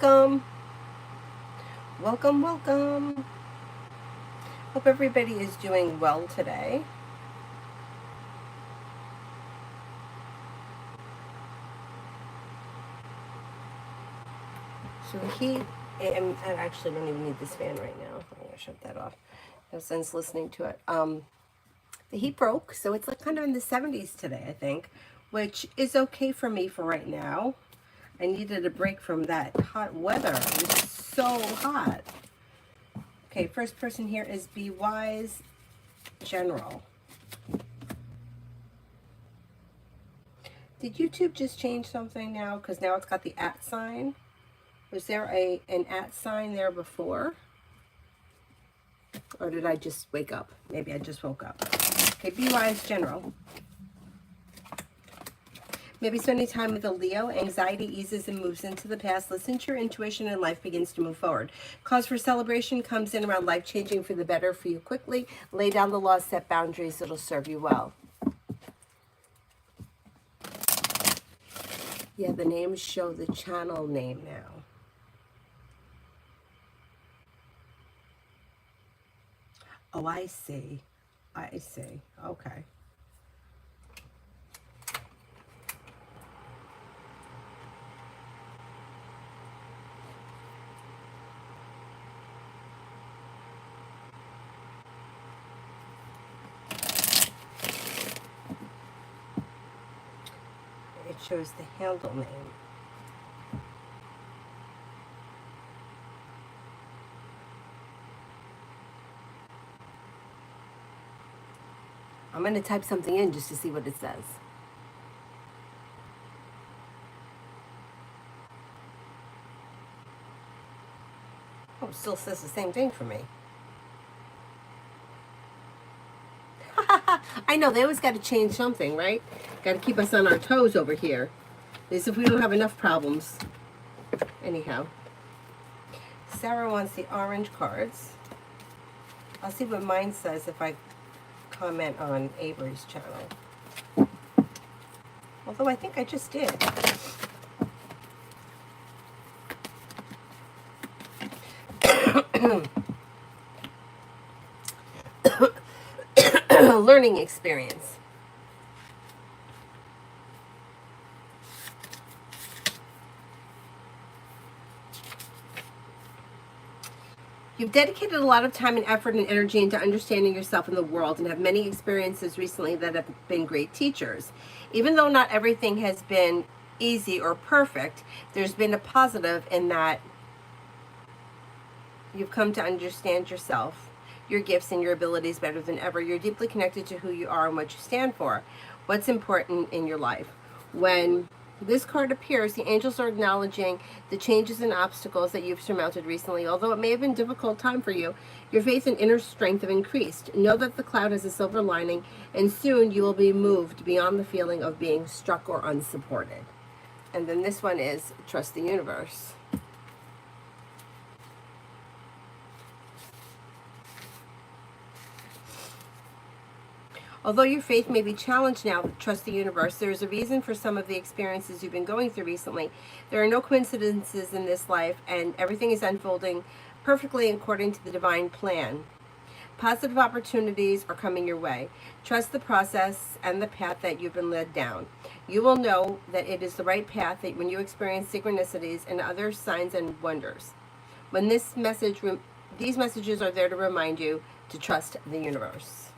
Welcome, welcome, welcome. Hope everybody is doing well today. So the heat, I actually don't even need this fan right now. I'm gonna shut that off. No sense listening to it. The heat broke, so it's like kind of in the 70s today, I think, which is okay for me for right now. I needed a break from that hot weather. It was so hot. Okay, first person here is Be Wise General. Did YouTube just change something now? Because now it's got the @ sign. Was there an @ sign there before? Or did I just wake up? Maybe I just woke up. Okay, Be Wise General. Maybe spending time with a Leo. Anxiety eases and moves into the past. Listen to your intuition and life begins to move forward. Cause for celebration comes in around life changing for the better for you quickly. Lay down the laws, set boundaries. It'll serve you well. Yeah, the names show the channel name now. Oh, I see. I see. Okay. It shows the handle name. I'm going to type something in just to see what it says. Oh, it still says the same thing for me. I know, they always got to change something, right? Got to keep us on our toes over here. As if we don't have enough problems. Anyhow. Sarah wants the orange cards. I'll see what mine says if I comment on Avery's channel. Although I think I just did. Learning experience. You've dedicated a lot of time and effort and energy into understanding yourself and the world and have many experiences recently that have been great teachers. Even though not everything has been easy or perfect, there's been a positive in that you've come to understand yourself, your gifts and your abilities better than ever. You're deeply connected to who you are and what you stand for, what's important in your life. When this card appears, the angels are acknowledging the changes and obstacles that you've surmounted recently. Although it may have been a difficult time for you, your faith and inner strength have increased. Know that the cloud has a silver lining, and soon you will be moved beyond the feeling of being struck or unsupported. And then this one is Trust the Universe. Although your faith may be challenged now, trust the universe. There is a reason for some of the experiences you've been going through recently. There are no coincidences in this life, and everything is unfolding perfectly according to the divine plan. Positive opportunities are coming your way. Trust the process and the path that you've been led down. You will know that it is the right path that when you experience synchronicities and other signs and wonders. When these messages are there to remind you to trust the universe.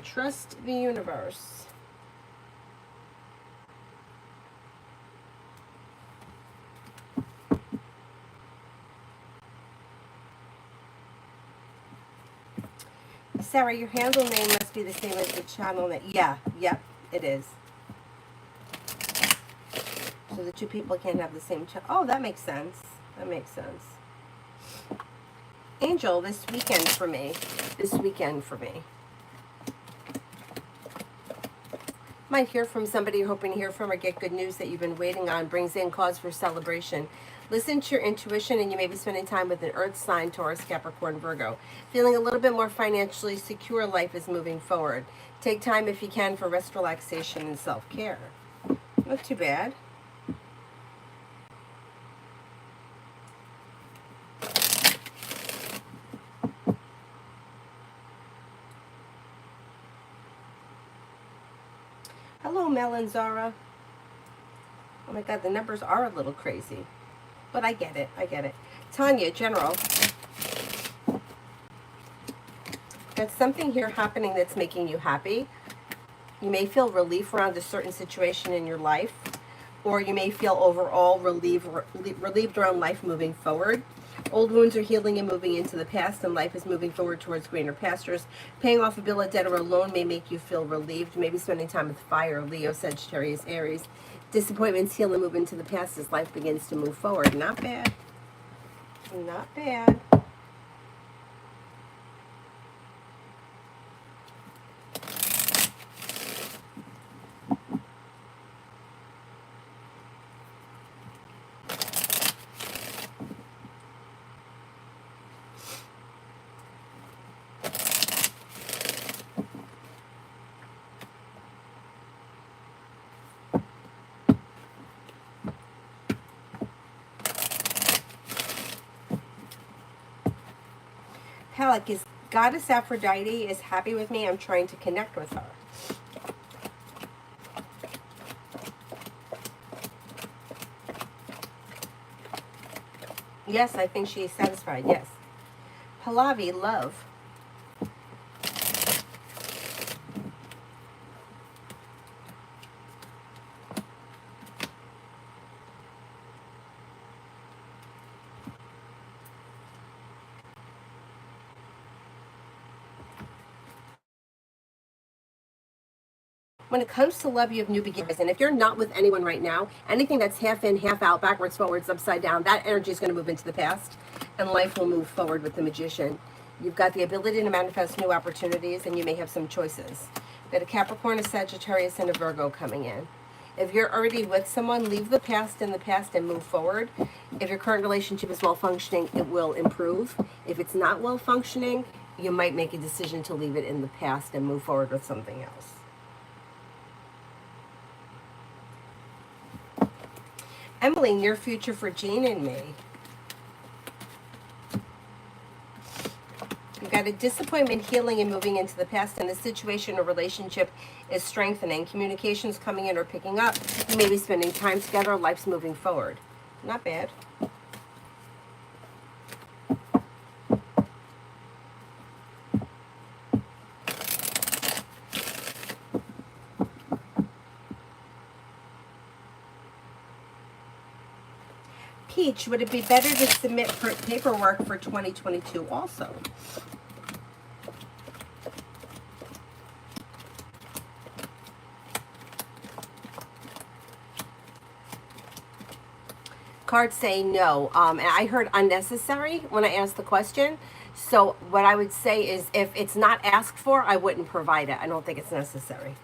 Trust the universe. Sarah, your handle name must be the same as the channel name. Yep, it is. So the two people can't have the same channel. Oh, that makes sense. That makes sense. Angel, this weekend for me. Might hear from somebody you're hoping to hear from or get good news that you've been waiting on. Brings in cause for celebration. Listen to your intuition, and you may be spending time with an earth sign, Taurus, Capricorn, Virgo. Feeling a little bit more financially secure, life is moving forward. Take time if you can for rest, relaxation, and self-care. Not too bad. Hello, Melanzara. Oh my God, the numbers are a little crazy. But I get it. I get it. Tanya, General. There's something here happening that's making you happy. You may feel relief around a certain situation in your life, or you may feel overall relieved around life moving forward. Old wounds are healing and moving into the past, and life is moving forward towards greener pastures. Paying off a bill, a debt, or a loan may make you feel relieved. Maybe spending time with fire, Leo, Sagittarius, Aries. Disappointments heal and move into the past as life begins to move forward. Not bad. Not bad. Halak, is Goddess Aphrodite is happy with me. I'm trying to connect with her. Yes, I think she's satisfied. Yes. Pallavi, love. When it comes to love, you have new beginnings. And if you're not with anyone right now, anything that's half in, half out, backwards, forwards, upside down, that energy is going to move into the past, and life will move forward with the Magician. You've got the ability to manifest new opportunities, and you may have some choices. You've got a Capricorn, a Sagittarius, and a Virgo coming in. If you're already with someone, leave the past in the past and move forward. If your current relationship is well functioning, it will improve. If it's not well functioning, you might make a decision to leave it in the past and move forward with something else. Emily, near future for Jean and me. You've got a disappointment healing and moving into the past, and the situation or relationship is strengthening. Communications coming in or picking up. You may be spending time together. Life's moving forward. Not bad. Peach, would it be better to submit paperwork for 2022 also? Cards say no. And I heard unnecessary when I asked the question. So what I would say is if it's not asked for, I wouldn't provide it. I don't think it's necessary.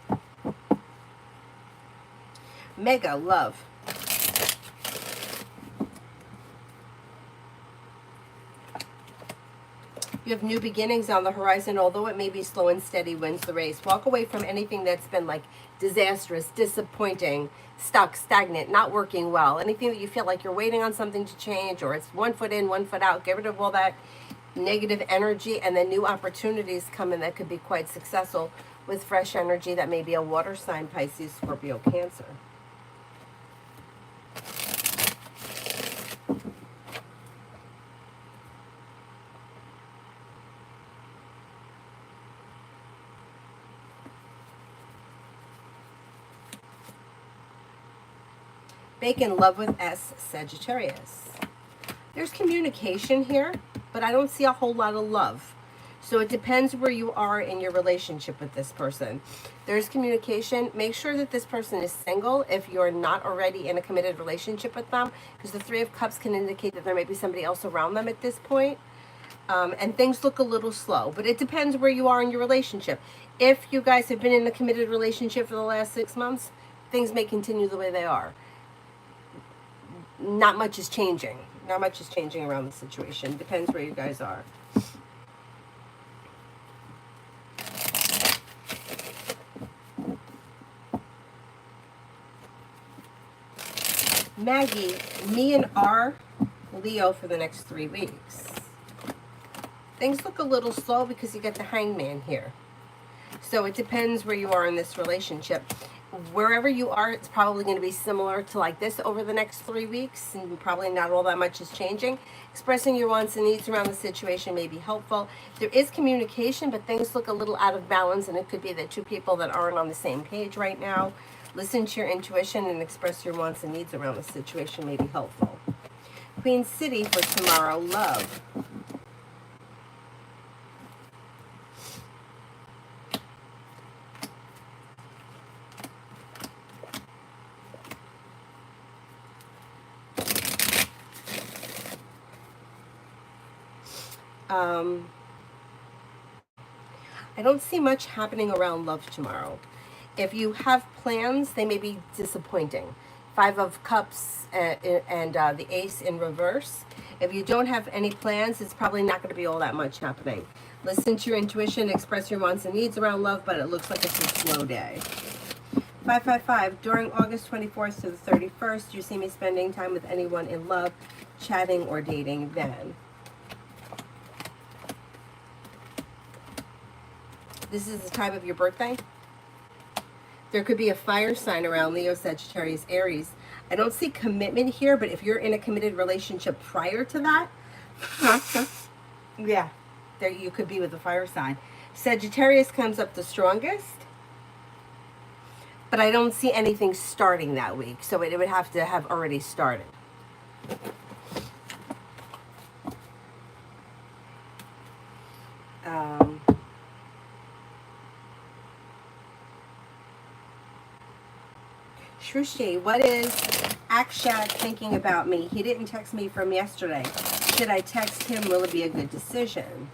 Mega, love. You have new beginnings on the horizon, although it may be slow and steady wins the race. Walk away from anything that's been like disastrous, disappointing, stuck, stagnant, not working well. Anything that you feel like you're waiting on something to change, or it's 1 foot in, 1 foot out. Get rid of all that negative energy, and then new opportunities come in that could be quite successful with fresh energy. That may be a water sign, Pisces, Scorpio, Cancer. Bacon, love with S, Sagittarius. There's communication here, but I don't see a whole lot of love. So it depends where you are in your relationship with this person. There's communication. Make sure that this person is single if you're not already in a committed relationship with them, because the Three of Cups can indicate that there might be somebody else around them at this point. And things look a little slow, but it depends where you are in your relationship. If you guys have been in a committed relationship for the last 6 months, things may continue the way they are. Not much is changing. Not much is changing around the situation. Depends where you guys are. Maggie, me and R, Leo for the next 3 weeks. Things look a little slow because you get the Hangman here. So it depends where you are in this relationship. wherever you are, it's probably going to be similar to like this over the next 3 weeks, and probably not all that much is changing. Expressing your wants and needs around the situation may be helpful. There is communication, but things look a little out of balance, and it could be that two people that aren't on the same page right now. Listen to your intuition and express your wants and needs around the situation may be helpful. Queen City for tomorrow, love. I don't see much happening around love tomorrow. If you have plans, they may be disappointing. Five of Cups and the Ace in reverse. If you don't have any plans, it's probably not going to be all that much happening. Listen to your intuition, express your wants and needs around love, but it looks like it's a slow day. 555, during August 24th to the 31st, you see me spending time with anyone in love, chatting, or dating then. This is the time of your birthday. There could be a fire sign around Leo, Sagittarius, Aries. I don't see commitment here, but if you're in a committed relationship prior to that, yeah, there you could be with a fire sign. Sagittarius comes up the strongest, but I don't see anything starting that week, so it would have to have already started. Shrushi, what is Akshat thinking about me? He didn't text me from yesterday. Should I text him? Will it be a good decision?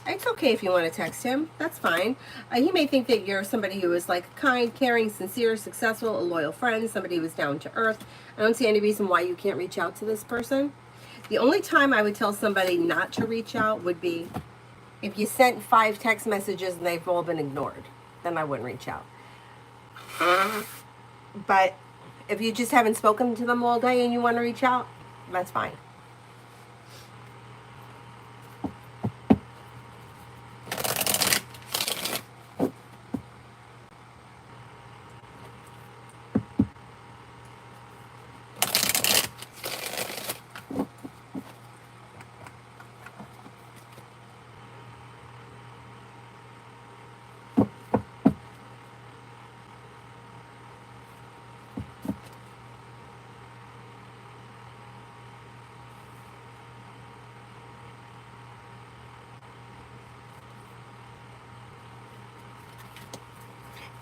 It's okay if you want to text him. That's fine. He may think that you're somebody who is like kind, caring, sincere, successful, a loyal friend, somebody who is down to earth. I don't see any reason why you can't reach out to this person. The only time I would tell somebody not to reach out would be if you sent 5 text messages and they've all been ignored. Then I wouldn't reach out. But if you just haven't spoken to them all day and you want to reach out, that's fine.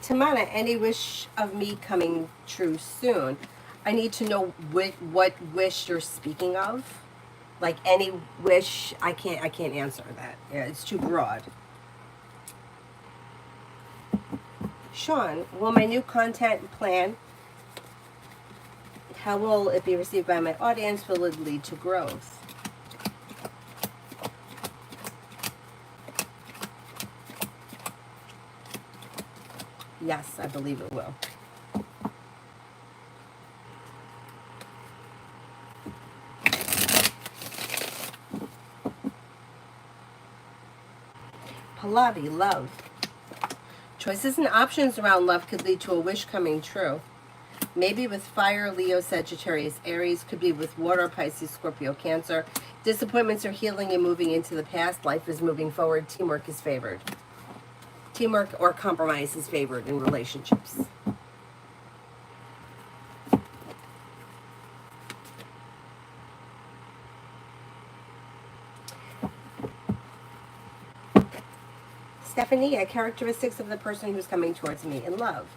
Tamana, any wish of me coming true soon? I need to know what wish you're speaking of. Like any wish, I can't answer that. Yeah, it's too broad. Sean, will my new content plan, how will it be received by my audience? Will it lead to growth? Yes, I believe it will. Pallavi, love. Choices and options around love could lead to a wish coming true. Maybe with fire, Leo, Sagittarius, Aries. Could be with water, Pisces, Scorpio, Cancer. Disappointments are healing and moving into the past. Life is moving forward. Teamwork is favored. Teamwork or compromise is favored in relationships. Stephanie, characteristics of the person who's coming towards me in love.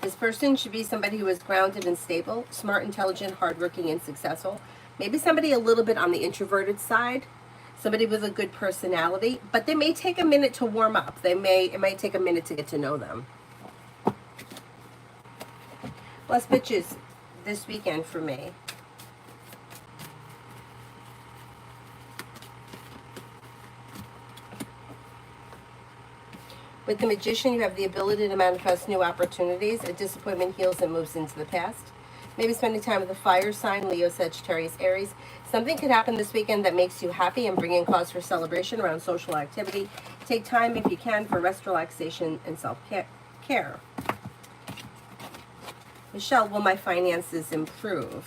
This person should be somebody who is grounded and stable, smart, intelligent, hardworking, and successful. Maybe somebody a little bit on the introverted side. Somebody with a good personality, but they may take a minute to warm up. It might take a minute to get to know them. Less bitches this weekend for me. With the Magician, you have the ability to manifest new opportunities. A disappointment heals and moves into the past. Maybe spending time with a fire sign, Leo, Sagittarius, Aries. Something could happen this weekend that makes you happy and bring in cause for celebration around social activity. Take time if you can for rest, relaxation, and self-care. Michelle, will my finances improve?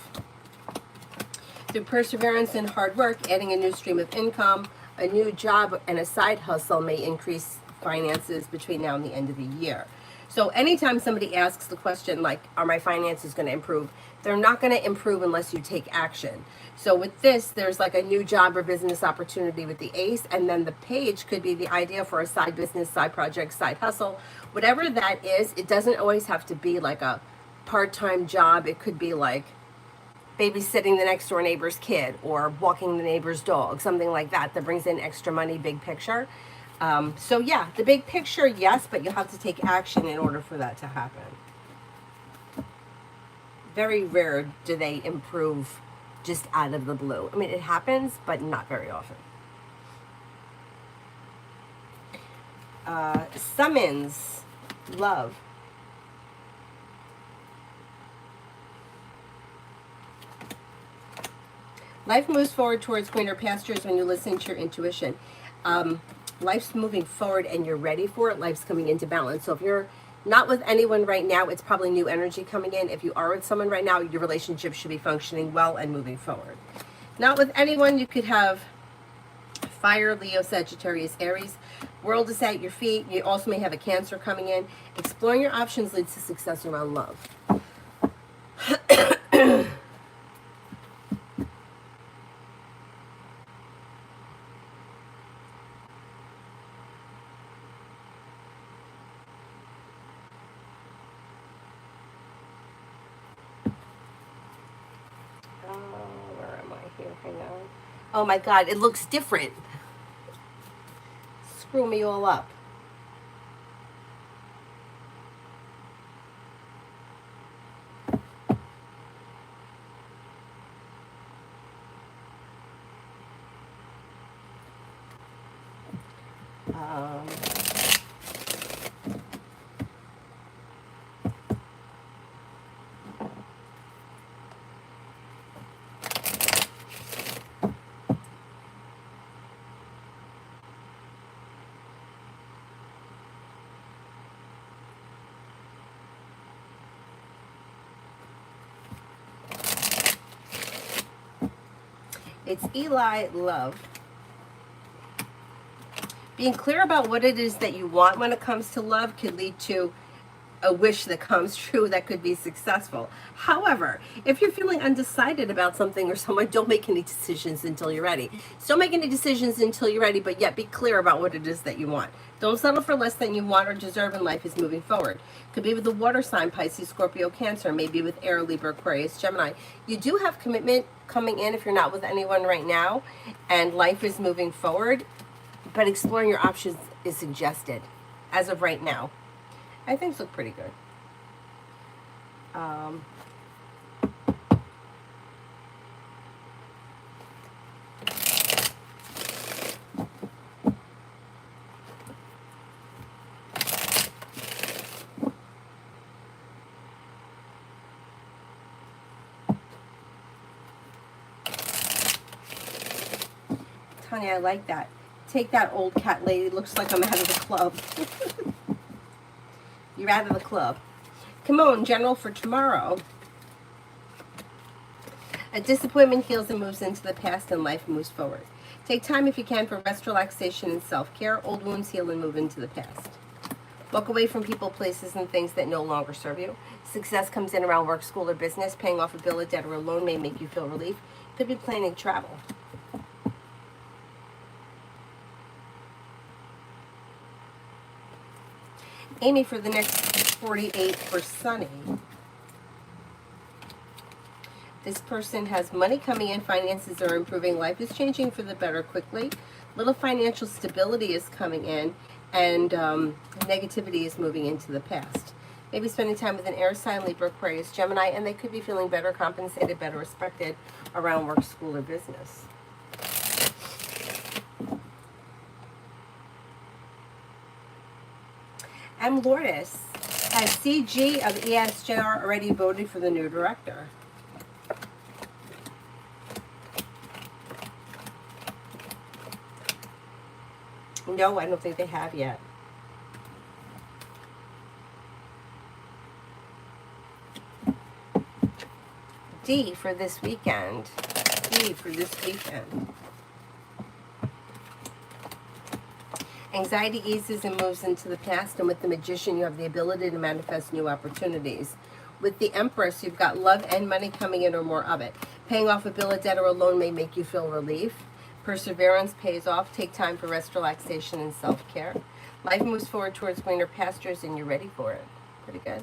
Through perseverance and hard work, adding a new stream of income, a new job, and a side hustle may increase finances between now and the end of the year. So anytime somebody asks the question like, are my finances going to improve? They're not going to improve unless you take action. So with this, there's like a new job or business opportunity with the ace, and then the page could be the idea for a side business, side project, side hustle. Whatever that is, it doesn't always have to be like a part-time job. It could be like babysitting the next door neighbor's kid or walking the neighbor's dog, something like that that brings in extra money, big picture. So yeah, the big picture, yes, but you'll have to take action in order for that to happen. Very rare do they improve just out of the blue. I mean, it happens, but not very often. Summons, love. Life moves forward towards greener pastures when you listen to your intuition. Life's moving forward and you're ready for it. Life's coming into balance. So if you're not with anyone right now, it's probably new energy coming in. If you are with someone right now, your relationship should be functioning well and moving forward. Not with anyone, you could have fire, Leo, Sagittarius, Aries. World is at your feet. You also may have a Cancer coming in. Exploring your options leads to success around love. Oh my God, it looks different. Screw me all up. It's Eli, love. Being clear about what it is that you want when it comes to love can lead to a wish that comes true that could be successful. However, if you're feeling undecided about something or someone, don't make any decisions until you're ready. Don't make any decisions until you're ready, but yet be clear about what it is that you want. Don't settle for less than you want or deserve, and life is moving forward. Could be with the water sign, Pisces, Scorpio, Cancer, maybe with Air, Libra, Aquarius, Gemini. You do have commitment coming in if you're not with anyone right now, and life is moving forward, but exploring your options is suggested as of right now. I think things look pretty good. Tanya, I like that. Take that, old cat lady. Looks like I'm out of the club. You're out of the club. Come on, General, for tomorrow. A disappointment heals and moves into the past, and life moves forward. Take time if you can for rest, relaxation, and self-care. Old wounds heal and move into the past. Walk away from people, places, and things that no longer serve you. Success comes in around work, school, or business. Paying off a bill, a debt, or a loan may make you feel relief. Could be planning travel. Amy, for the next 48 for Sunny. This person has money coming in, finances are improving, life is changing for the better quickly. Little financial stability is coming in, and negativity is moving into the past. Maybe spending time with an air sign, Libra, Aquarius, Gemini, and they could be feeling better compensated, better respected around work, school, or business. M. Lourdes, has CG of ESJR already voted for the new director? No, I don't think they have yet. D for this weekend. D for this weekend. Anxiety eases and moves into the past, and with the Magician, you have the ability to manifest new opportunities. With the Empress, you've got love and money coming in or more of it. Paying off a bill, a debt, or a loan may make you feel relief. Perseverance pays off. Take time for rest, relaxation, and self-care. Life moves forward towards greener pastures, and you're ready for it. Pretty good.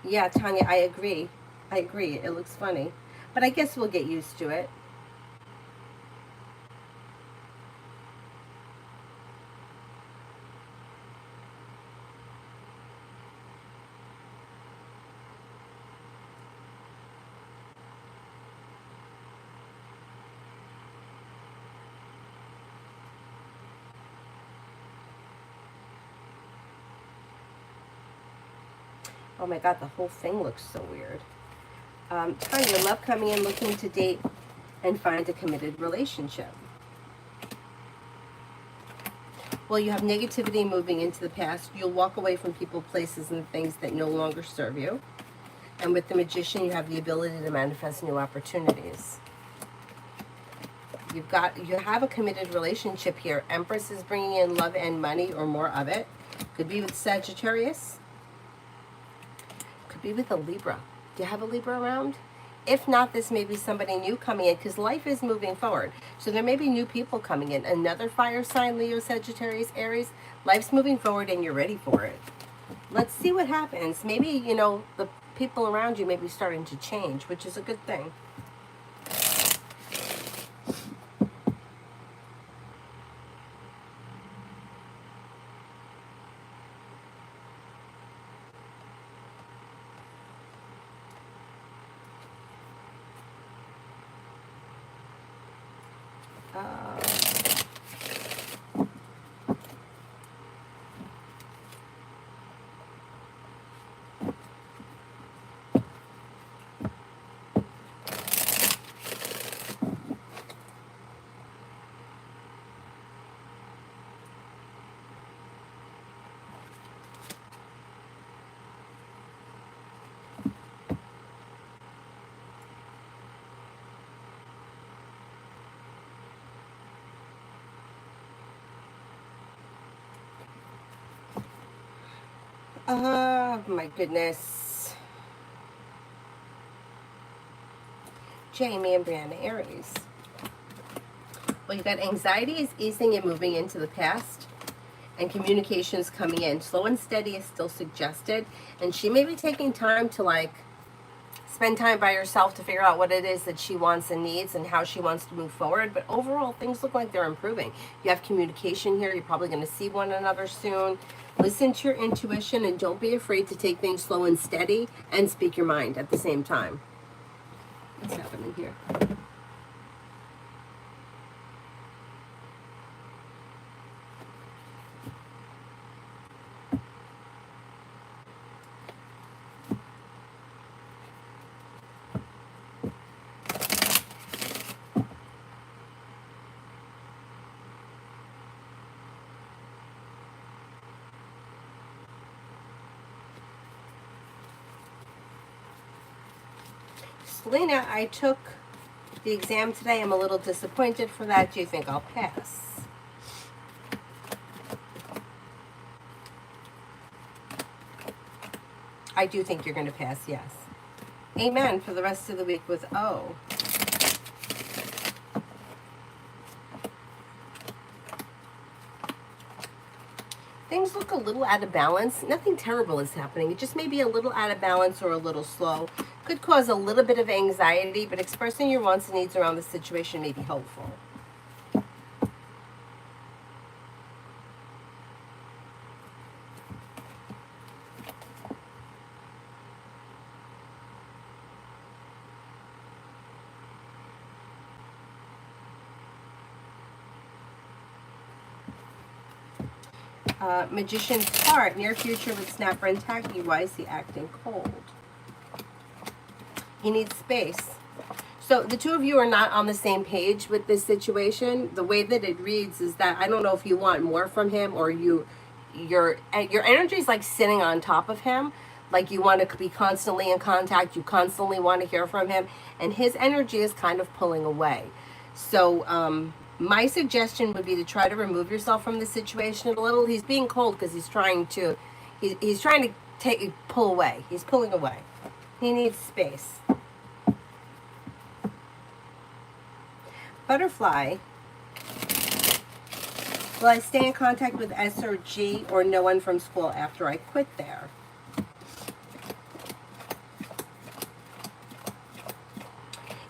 Yeah, Tanya, I agree. I agree. It looks funny. But I guess we'll get used to it. Oh my God, the whole thing looks so weird. Tanya, love coming in, looking to date and find a committed relationship. Well, you have negativity moving into the past. You'll walk away from people, places, and things that no longer serve you. And with the Magician, you have the ability to manifest new opportunities. You have a committed relationship here. Empress is bringing in love and money or more of it. Could be with Sagittarius. Could be with a Libra. Do you have a Libra around? If not, this may be somebody new coming in, because life is moving forward. So there may be new people coming in. Another fire sign, Leo, Sagittarius, Aries. Life's moving forward and you're ready for it. Let's see what happens. Maybe, you know, the people around you may be starting to change, which is a good thing. Oh my goodness. Jamie and Brianna, Aries. Well, you got anxiety is easing and moving into the past, and communications coming in. Slow and steady is still suggested, and she may be taking time to like spend time by herself to figure out what it is that she wants and needs and how she wants to move forward. But overall, things look like they're improving. You have communication here. You're probably going to see one another soon. Listen to your intuition and don't be afraid to take things slow and steady and speak your mind at the same time. What's happening here? Selena, I took the exam today. I'm a little disappointed for that. Do you think I'll pass? I do think you're going to pass, yes. Amen for the rest of the week with O. Things look a little out of balance. Nothing terrible is happening. It just may be a little out of balance or a little slow. Could cause a little bit of anxiety, but expressing your wants and needs around the situation may be helpful. Magician's card. Near future with snapper and tacky. Why is he acting cold? He needs space. So the two of you are not on the same page with this situation. The way that it reads is that I don't know if you want more from him, or your energy is like sitting on top of him. Like you want to be constantly in contact. You constantly want to hear from him. And his energy is kind of pulling away. So my suggestion would be to try to remove yourself from the situation a little. He's being cold because he's trying to pull away. He's pulling away. He needs space. Butterfly. Will I stay in contact with S or G or no one from school after I quit there?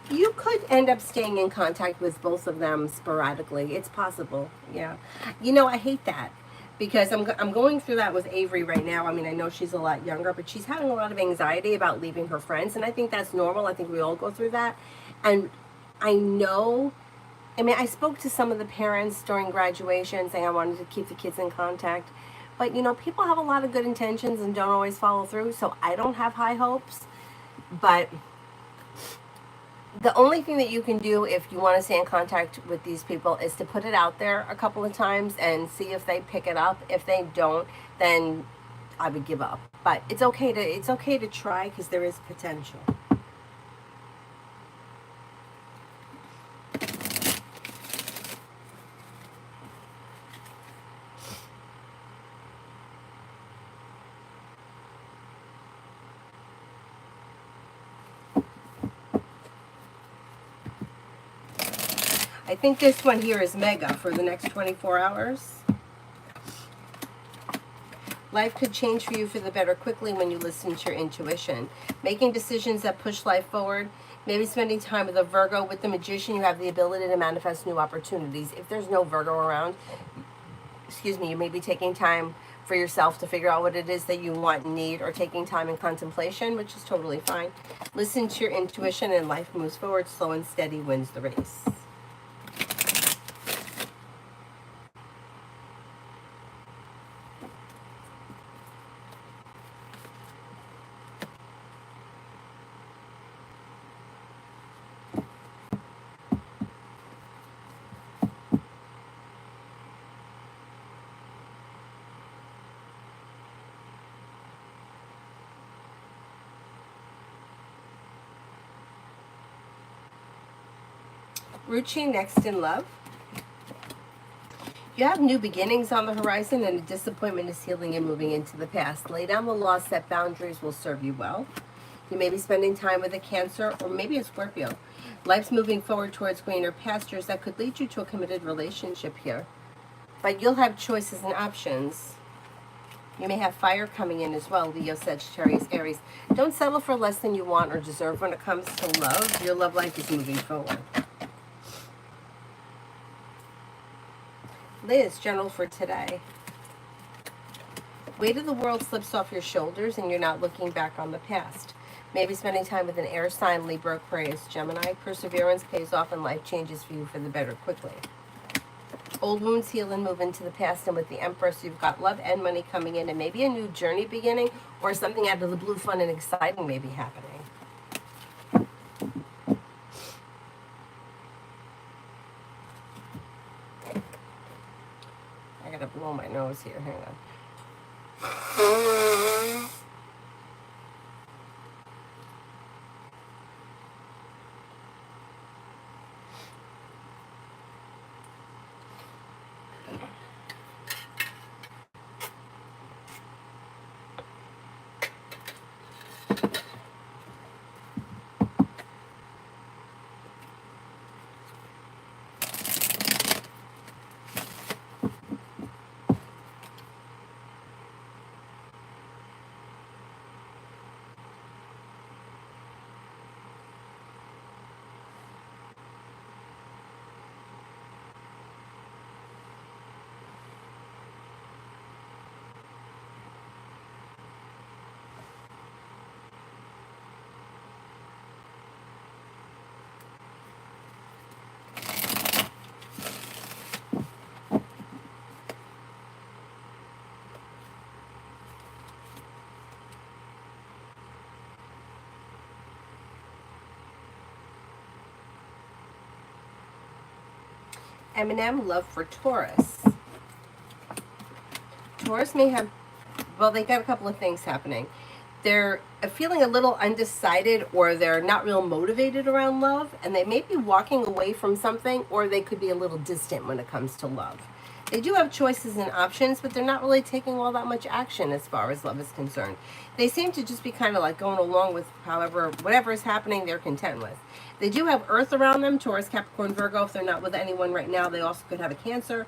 You could end up staying in contact with both of them sporadically. It's possible, yeah. You know, I hate that because I'm going through that with Avery right now. I mean, I know she's a lot younger, but she's having a lot of anxiety about leaving her friends, and I think that's normal. I think we all go through that. And I know, I mean, I spoke to some of the parents during graduation saying I wanted to keep the kids in contact. But, you know, people have a lot of good intentions and don't always follow through, so I don't have high hopes. But the only thing that you can do if you want to stay in contact with these people is to put it out there a couple of times and see if they pick it up. If they don't, then I would give up. But it's okay to try because there is potential. I think this one here is mega for the next 24 hours. Life could change for you for the better quickly when you listen to your intuition. Making decisions that push life forward. Maybe spending time with a Virgo. With the Magician, you have the ability to manifest new opportunities. If there's no Virgo around, excuse me, you may be taking time for yourself to figure out what it is that you want and need, or taking time in contemplation, which is totally fine. Listen to your intuition and life moves forward. Slow and steady wins the race. Ruchi, next in love. You have new beginnings on the horizon, and a disappointment is healing and moving into the past. Lay down the law, set boundaries will serve you well. You may be spending time with a Cancer or maybe a Scorpio. Life's moving forward towards greener pastures that could lead you to a committed relationship here. But you'll have choices and options. You may have fire coming in as well, Leo, Sagittarius, Aries. Don't settle for less than you want or deserve when it comes to love. Your love life is moving forward. Liz, general for today. Weight of the world slips off your shoulders and you're not looking back on the past. Maybe spending time with an air sign, Libra, Aquarius, Gemini. Perseverance pays off and life changes for you for the better quickly. Old wounds heal and move into the past, and with the Empress, you've got love and money coming in, and maybe a new journey beginning, or something out of the blue, fun and exciting may be happening. I gotta blow my nose here, hang on. M&M, love for Taurus. Taurus may have, well, they got a couple of things happening. They're feeling a little undecided, or they're not real motivated around love, and they may be walking away from something, or they could be a little distant when it comes to love. They do have choices and options, but they're not really taking all that much action as far as love is concerned. They seem to just be kind of like going along with whatever is happening, they're content with. They do have Earth around them, Taurus, Capricorn, Virgo. If they're not with anyone right now, they also could have a Cancer.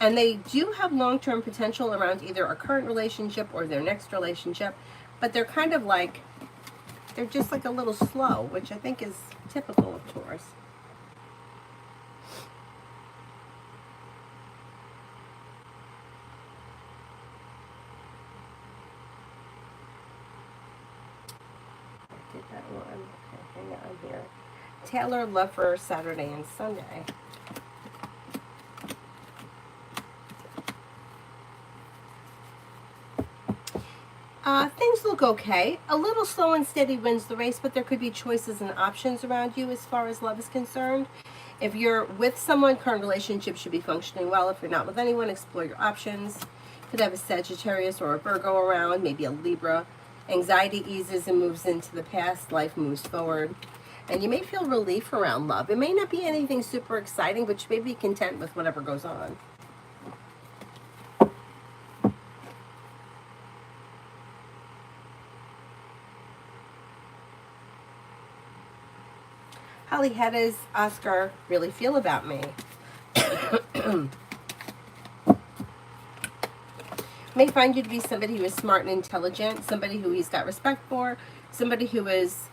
And they do have long-term potential around either a current relationship or their next relationship. But they're kind of like, they're just like a little slow, which I think is typical of Taurus. I did that one. Okay, hang on here. Taylor, love for Saturday and Sunday. Things look okay. A little slow and steady wins the race, but there could be choices and options around you as far as love is concerned. If you're with someone, current relationship should be functioning well. If you're not with anyone, explore your options. Could have a Sagittarius or a Virgo around, maybe a Libra. Anxiety eases and moves into the past. Life moves forward. And you may feel relief around love. It may not be anything super exciting, but you may be content with whatever goes on. Holly, how does Oscar really feel about me? May find you to be somebody who is smart and intelligent, somebody who he's got respect for, somebody who is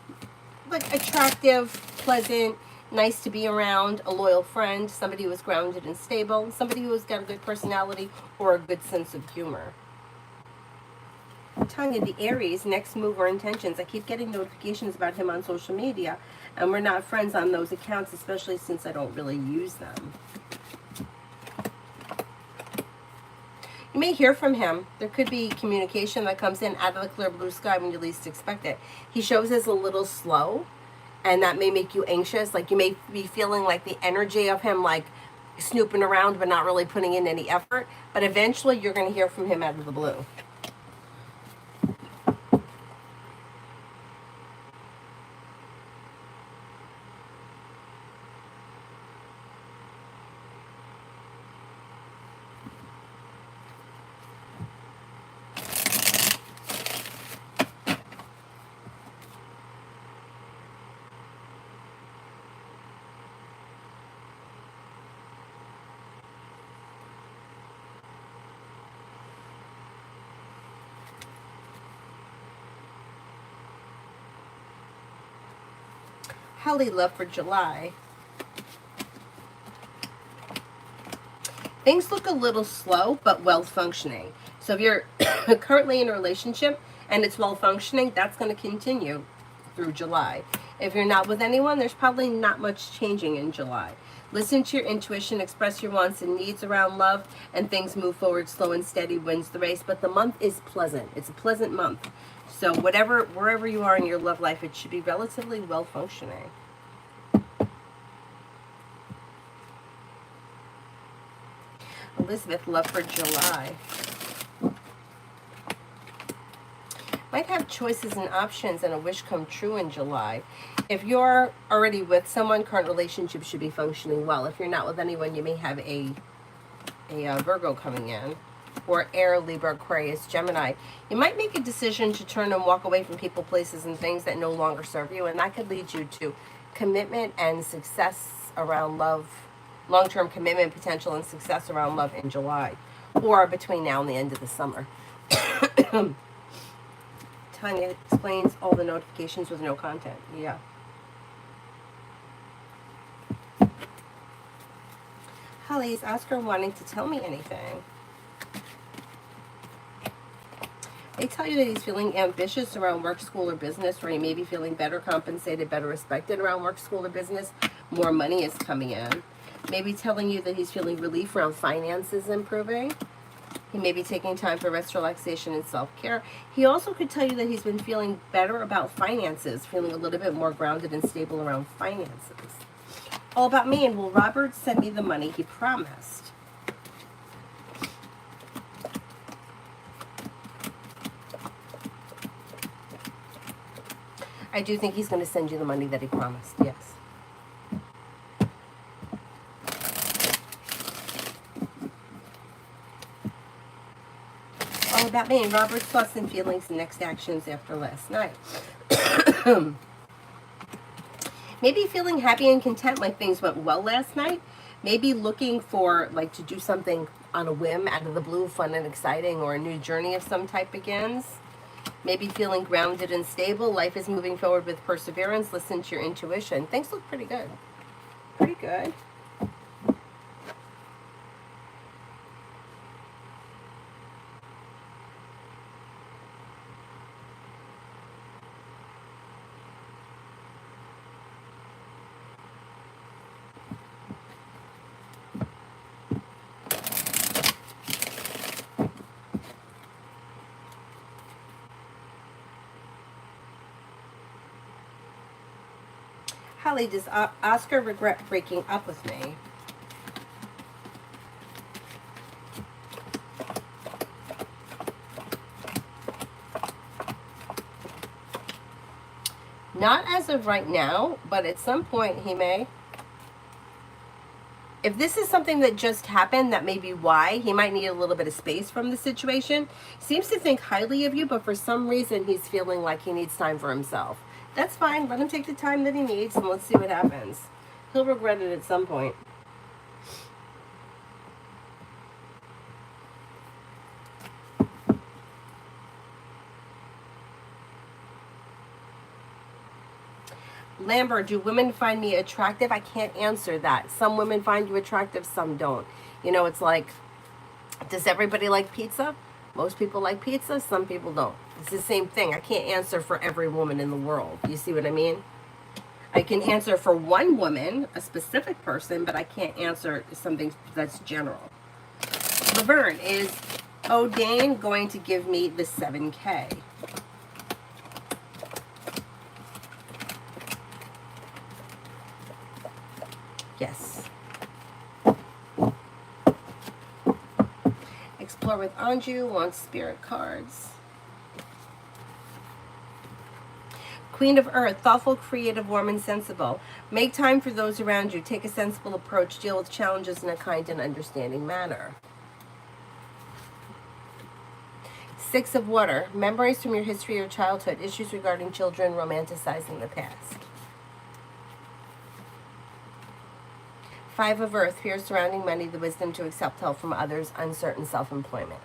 like attractive, pleasant, nice to be around, a loyal friend, somebody who is grounded and stable, somebody who has got a good personality or a good sense of humor. Tanya, the Aries, next move or intentions. I keep getting notifications about him on social media, and we're not friends on those accounts, especially since I don't really use them. You may hear from him. There could be communication that comes in out of the clear blue sky when you least expect it. He shows as a little slow, and that may make you anxious. Like you may be feeling like the energy of him like snooping around but not really putting in any effort. But eventually you're going to hear from him out of the blue. Holly, love for July. Things look a little slow, but well functioning. So if you're currently in a relationship and it's well functioning, that's going to continue through July. If you're not with anyone, there's probably not much changing in July. Listen to your intuition, express your wants and needs around love, and things move forward slow and steady, wins the race. But the month is pleasant. It's a pleasant month. So wherever you are in your love life, it should be relatively well functioning. Elizabeth, love for July. Might have choices and options and a wish come true in July. If you're already with someone, current relationship should be functioning well. If you're not with anyone, you may have a Virgo coming in, or Air, Libra, Aquarius, Gemini. You might make a decision to turn and walk away from people, places, and things that no longer serve you, and that could lead you to commitment and success around love, long-term commitment, potential, and success around love in July, or between now and the end of the summer. Tanya explains all the notifications with no content. Yeah. Holly, is Oscar wanting to tell me anything? They tell you that he's feeling ambitious around work, school, or business, or he may be feeling better compensated, better respected around work, school, or business. More money is coming in. Maybe telling you that he's feeling relief around finances improving. He may be taking time for rest, relaxation, and self-care. He also could tell you that he's been feeling better about finances, feeling a little bit more grounded and stable around finances. All about me, and will Robert send me the money he promised? I do think he's going to send you the money that he promised, yes. All about me and Robert's thoughts and feelings and next actions after last night. Maybe feeling happy and content, like things went well last night. Maybe looking for, like, to do something on a whim, out of the blue, fun and exciting, or a new journey of some type begins. Maybe feeling grounded and stable. Life is moving forward with perseverance. Listen to your intuition. Things look pretty good. Pretty good. Holly, does Oscar regret breaking up with me? Not as of right now, but at some point he may. If this is something that just happened, that may be why. He might need a little bit of space from the situation. Seems to think highly of you, but for some reason he's feeling like he needs time for himself. That's fine. Let him take the time that he needs, and let's see what happens. He'll regret it at some point. Lambert, do women find me attractive? I can't answer that. Some women find you attractive, some don't. You know, it's like, does everybody like pizza? Most people like pizza, some people don't. It's the same thing. I can't answer for every woman in the world. You see what I mean? I can answer for one woman, a specific person, but I can't answer something that's general. Laverne, is O'Dane going to give me the 7K? Yes. Explore with Anju wants spirit cards. Queen of Earth, thoughtful, creative, warm, and sensible. Make time for those around you. Take a sensible approach. Deal with challenges in a kind and understanding manner. Six of Water, memories from your history or childhood. Issues regarding children, romanticizing the past. Five of Earth, fear surrounding money, the wisdom to accept help from others, uncertain self-employment.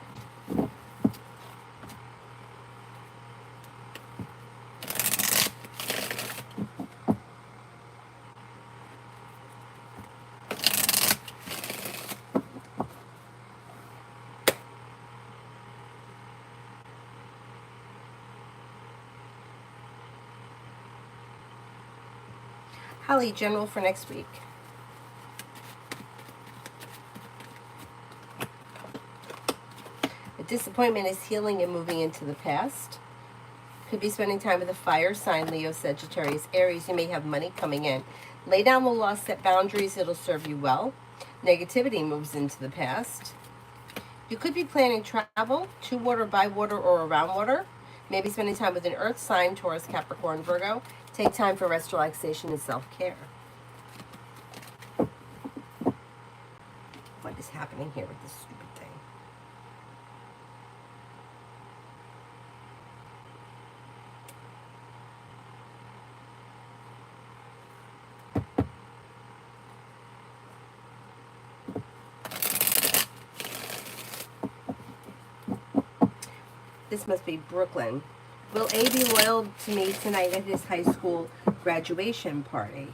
Holly, general for next week. Disappointment is healing and moving into the past. Could be spending time with a fire sign, Leo, Sagittarius, Aries. You may have money coming in. Lay down the law, set boundaries. It'll serve you well. Negativity moves into the past. You could be planning travel to water, by water, or around water. Maybe spending time with an earth sign, Taurus, Capricorn, Virgo. Take time for rest, relaxation, and self-care. What is happening here with this stupid thing? This must be Brooklyn. Will A be loyal to me tonight at his high school graduation party?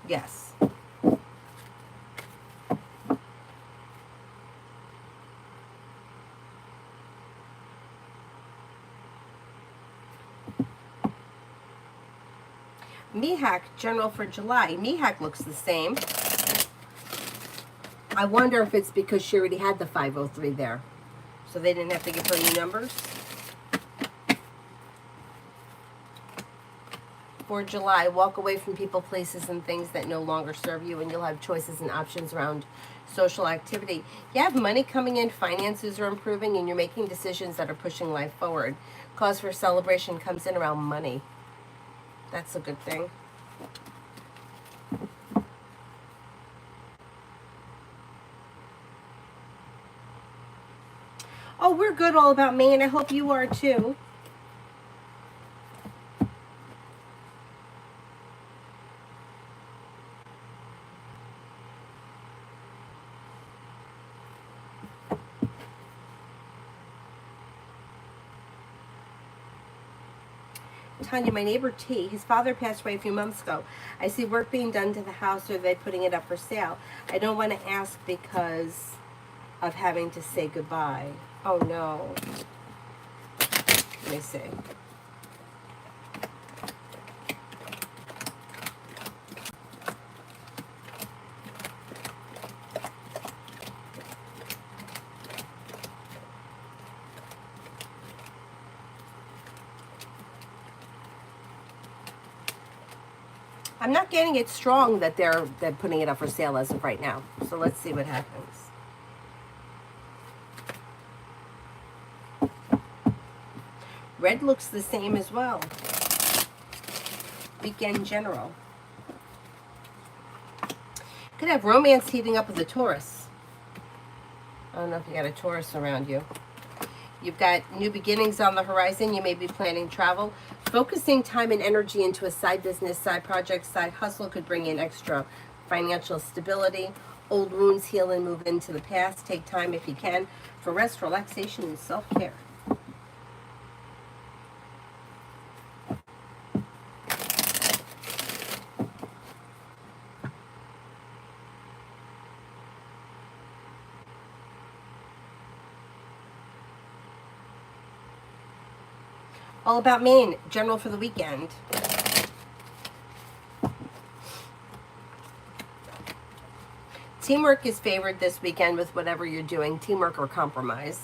Yes. Mihak, general for July. Mihak looks the same. I wonder if it's because she already had the 503 there. So they didn't have to give her new numbers. For July, walk away from people, places, and things that no longer serve you, and you'll have choices and options around social activity. You have money coming in, finances are improving, and you're making decisions that are pushing life forward. Cause for celebration comes in around money. That's a good thing. Oh, we're good all about Maine. I hope you are too. Tanya, my neighbor T, his father passed away a few months ago. I see work being done to the house, or are they putting it up for sale? I don't want to ask because of having to say goodbye. Oh no. Let me see. I'm not getting it strong that they're putting it up for sale as of right now. So let's see what happens. Red looks the same as well. Weekend general. Could have romance heating up with a Taurus. I don't know if you got a Taurus around you. You've got new beginnings on the horizon. You may be planning travel. Focusing time and energy into a side business, side project, side hustle could bring in extra financial stability. Old wounds heal and move into the past. Take time if you can for rest, relaxation, and self-care. All about Maine, general for the weekend. Teamwork is favored this weekend with whatever you're doing, teamwork or compromise.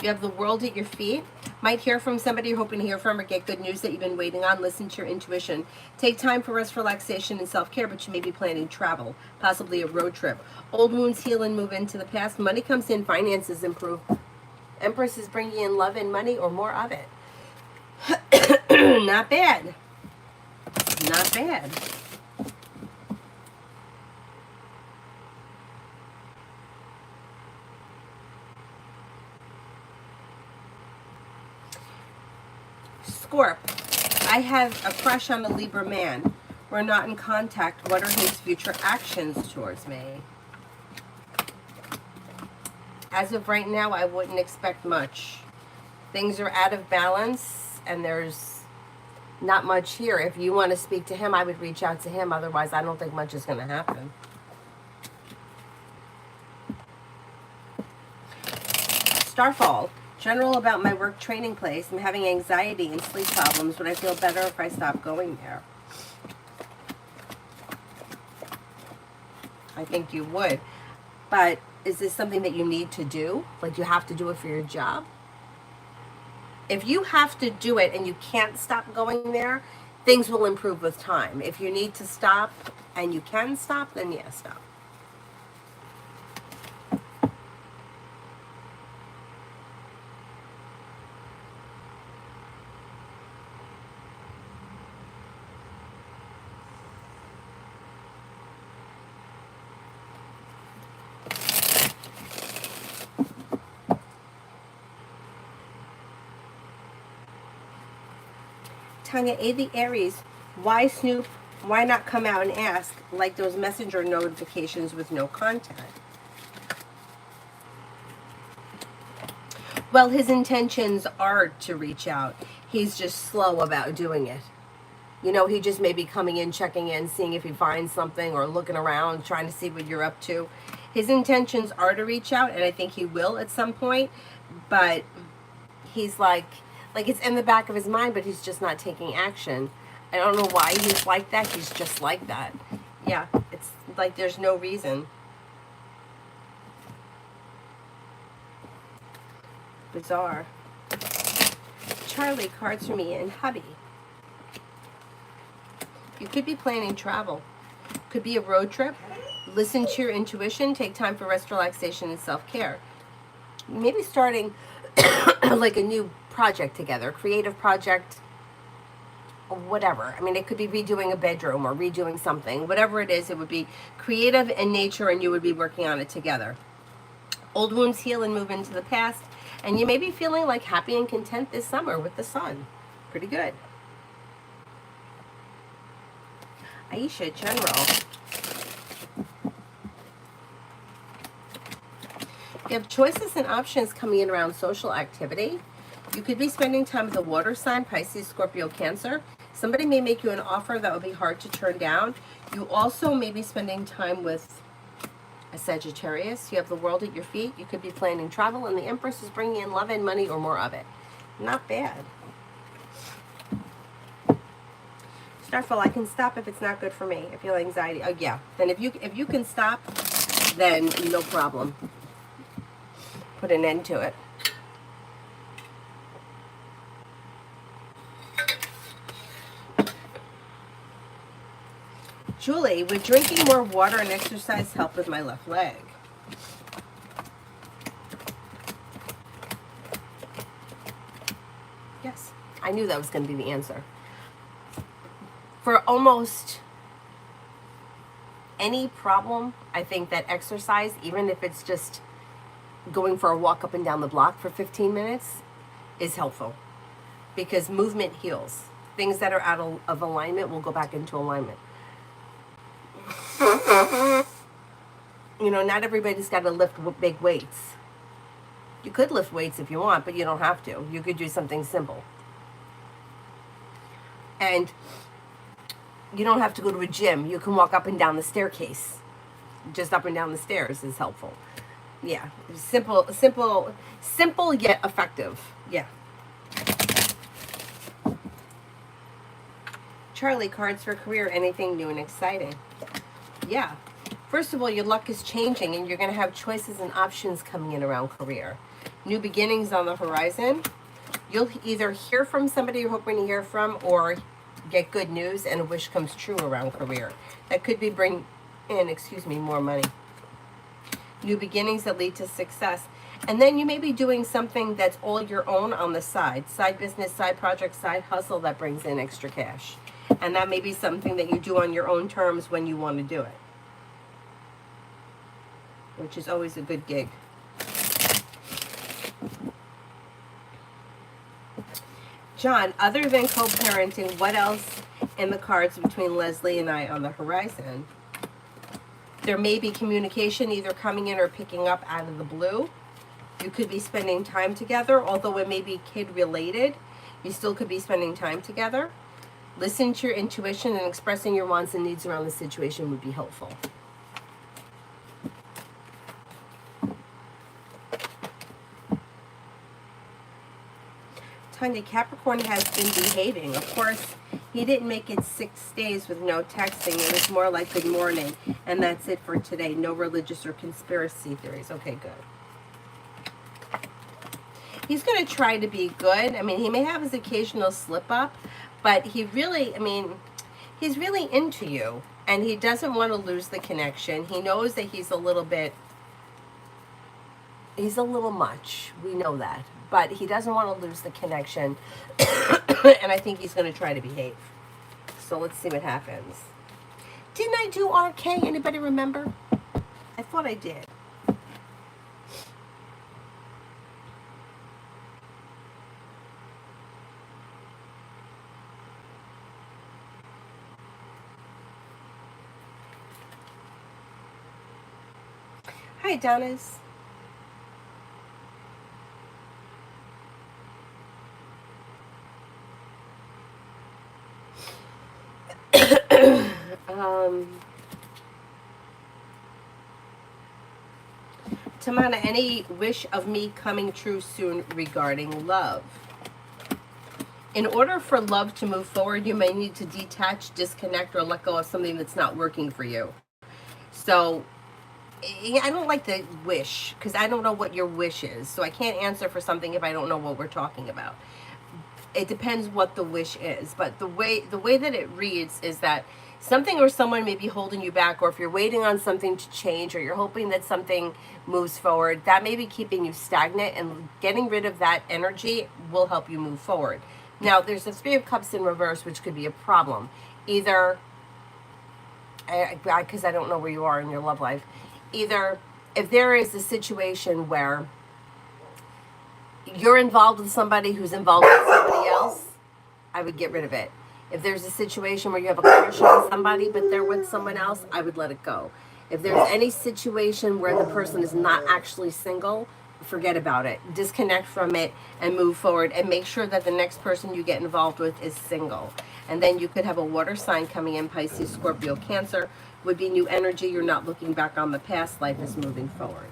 You have the world at your feet. Might hear from somebody you're hoping to hear from or get good news that you've been waiting on. Listen to your intuition. Take time for rest, relaxation, and self-care, but you may be planning travel, possibly a road trip. Old wounds heal and move into the past. Money comes in, finances improve. Empress is bringing in love and money or more of it. Not bad. Not bad. Scorp, I have a crush on a Libra man. We're not in contact. What are his future actions towards me? As of right now, I wouldn't expect much. Things are out of balance, and there's not much here. If you want to speak to him, I would reach out to him. Otherwise, I don't think much is going to happen. Starfall. General about my work training place. I'm having anxiety and sleep problems. Would I feel better if I stop going there? I think you would. But is this something that you need to do? Like you have to do it for your job? If you have to do it and you can't stop going there, things will improve with time. If you need to stop and you can stop, then yeah, stop. Tanya A. the Aries, why Snoop? Why not come out and ask, like those messenger notifications with no contact? Well, his intentions are to reach out. He's just slow about doing it. You know, he just may be coming in, checking in, seeing if he finds something or looking around, trying to see what you're up to. His intentions are to reach out, and I think he will at some point, but he's like it's in the back of his mind, but he's just not taking action. I don't know why he's like that. He's just like that. Yeah, it's like there's no reason. Bizarre. Charlie, cards for me and hubby. You could be planning travel. Could be a road trip. Listen to your intuition. Take time for rest, relaxation, and self-care. Maybe starting like a new project together, creative project, or whatever. I mean, it could be redoing a bedroom or redoing something. Whatever it is, it would be creative in nature, and you would be working on it together. Old wounds heal and move into the past, and you may be feeling like happy and content this summer with the sun. Pretty good. Aisha, general. You have choices and options coming in around social activity. You could be spending time with a water sign, Pisces, Scorpio, Cancer. Somebody may make you an offer that would be hard to turn down. You also may be spending time with a Sagittarius. You have the world at your feet. You could be planning travel, and the Empress is bringing in love and money or more of it. Not bad. Starful, I can stop if it's not good for me. I feel anxiety. Oh yeah. Then if you can stop, then no problem. Put an end to it. Julie, would drinking more water and exercise help with my left leg? Yes, I knew that was going to be the answer. For almost any problem, I think that exercise, even if it's just going for a walk up and down the block for 15 minutes, is helpful. Because movement heals. Things that are out of alignment will go back into alignment. You know, not everybody's got to lift big weights. You could lift weights if you want, but you don't have to. You could do something simple. And you don't have to go to a gym. You can walk up and down the staircase. Just up and down the stairs is helpful. Yeah, simple yet effective. Yeah. Charlie, cards for career, anything new and exciting. Yeah. First of all, your luck is changing, and you're going to have choices and options coming in around career. New beginnings on the horizon. You'll either hear from somebody you're hoping to hear from, or get good news and a wish comes true around career. That could be bring in, more money. New beginnings that lead to success. And then you may be doing something that's all your own on the side. Side business, side project, side hustle that brings in extra cash. And that may be something that you do on your own terms when you want to do it, which is always a good gig. John, other than co-parenting, what else in the cards between Leslie and I on the horizon? There may be communication either coming in or picking up out of the blue. You could be spending time together, although it may be kid-related. You still could be spending time together. Listen to your intuition, and expressing your wants and needs around the situation would be helpful. Tanya, Capricorn has been behaving. Of course, he didn't make it 6 days with no texting. It was more like good morning. And that's it for today. No religious or conspiracy theories. Okay, good. He's going to try to be good. I mean, he may have his occasional slip up, but he really, he's really into you. And he doesn't want to lose the connection. He knows that he's a little much. We know that. But he doesn't want to lose the connection. And I think he's going to try to behave. So let's see what happens. Didn't I do RK? Anybody remember? I thought I did. Hi, Donis. Tamana, any wish of me coming true soon regarding love? In order for love to move forward, you may need to detach, disconnect, or let go of something that's not working for you. So I don't like to wish because I don't know what your wish is. So I can't answer for something if I don't know what we're talking about. It depends what the wish is, but the way that it reads is that something or someone may be holding you back, or if you're waiting on something to change, or you're hoping that something moves forward, that may be keeping you stagnant, and getting rid of that energy will help you move forward. Now, there's the Three of Cups in reverse, which could be a problem. Either, because I don't know where you are in your love life, either if there is a situation where you're involved with somebody who's involved with somebody else, I would get rid of it. If there's a situation where you have a crush on somebody but they're with someone else, I would let it go. If there's any situation where the person is not actually single, forget about it. Disconnect from it and move forward, and make sure that the next person you get involved with is single. And then you could have a water sign coming in, Pisces, Scorpio, Cancer, would be new energy. You're not looking back on the past. Life is moving forward.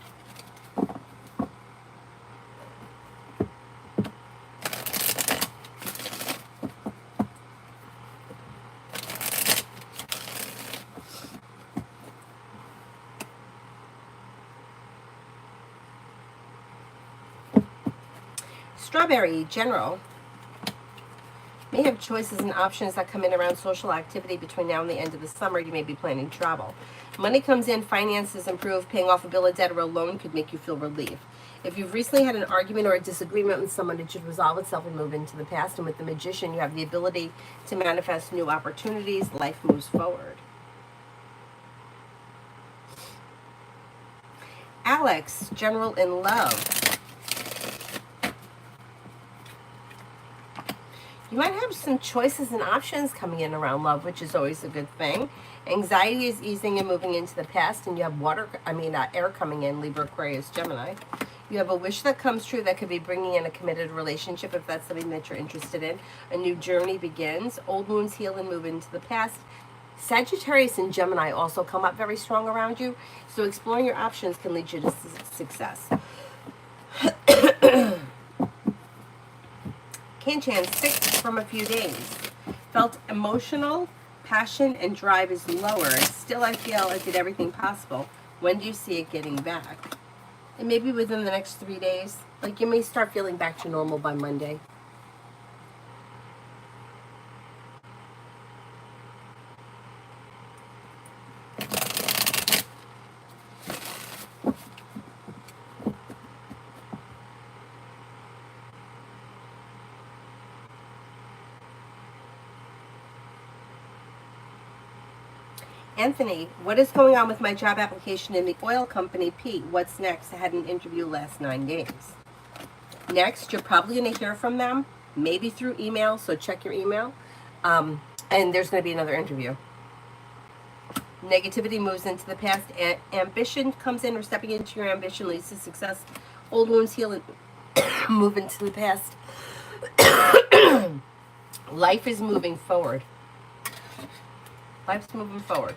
Strawberry, general. May have choices and options that come in around social activity between now and the end of the summer. You may be planning travel. Money comes in, finances improve, paying off a bill of debt or a loan could make you feel relief. If you've recently had an argument or a disagreement with someone, it should resolve itself and move into the past. And with the Magician, you have the ability to manifest new opportunities. Life moves forward. Alex, general in love. You might have some choices and options coming in around love, which is always a good thing. Anxiety is easing and moving into the past, and you have air coming in, Libra, Aquarius, Gemini. You have a wish that comes true that could be bringing in a committed relationship if that's something that you're interested in. A new journey begins. Old wounds heal and move into the past. Sagittarius and Gemini also come up very strong around you, so exploring your options can lead you to success. Canchan, sick from a few days. Felt emotional, passion, and drive is lower. Still, I feel I did everything possible. When do you see it getting back? And maybe within the next 3 days. Like, you may start feeling back to normal by Monday. Anthony, what is going on with my job application in the oil company? Pete, what's next? I had an interview last 9 days. Next, you're probably going to hear from them, maybe through email, so check your email. And there's going to be another interview. Negativity moves into the past. Ambition comes in, or stepping into your ambition leads to success. Old wounds heal and move into the past. Life is moving forward. Life's moving forward.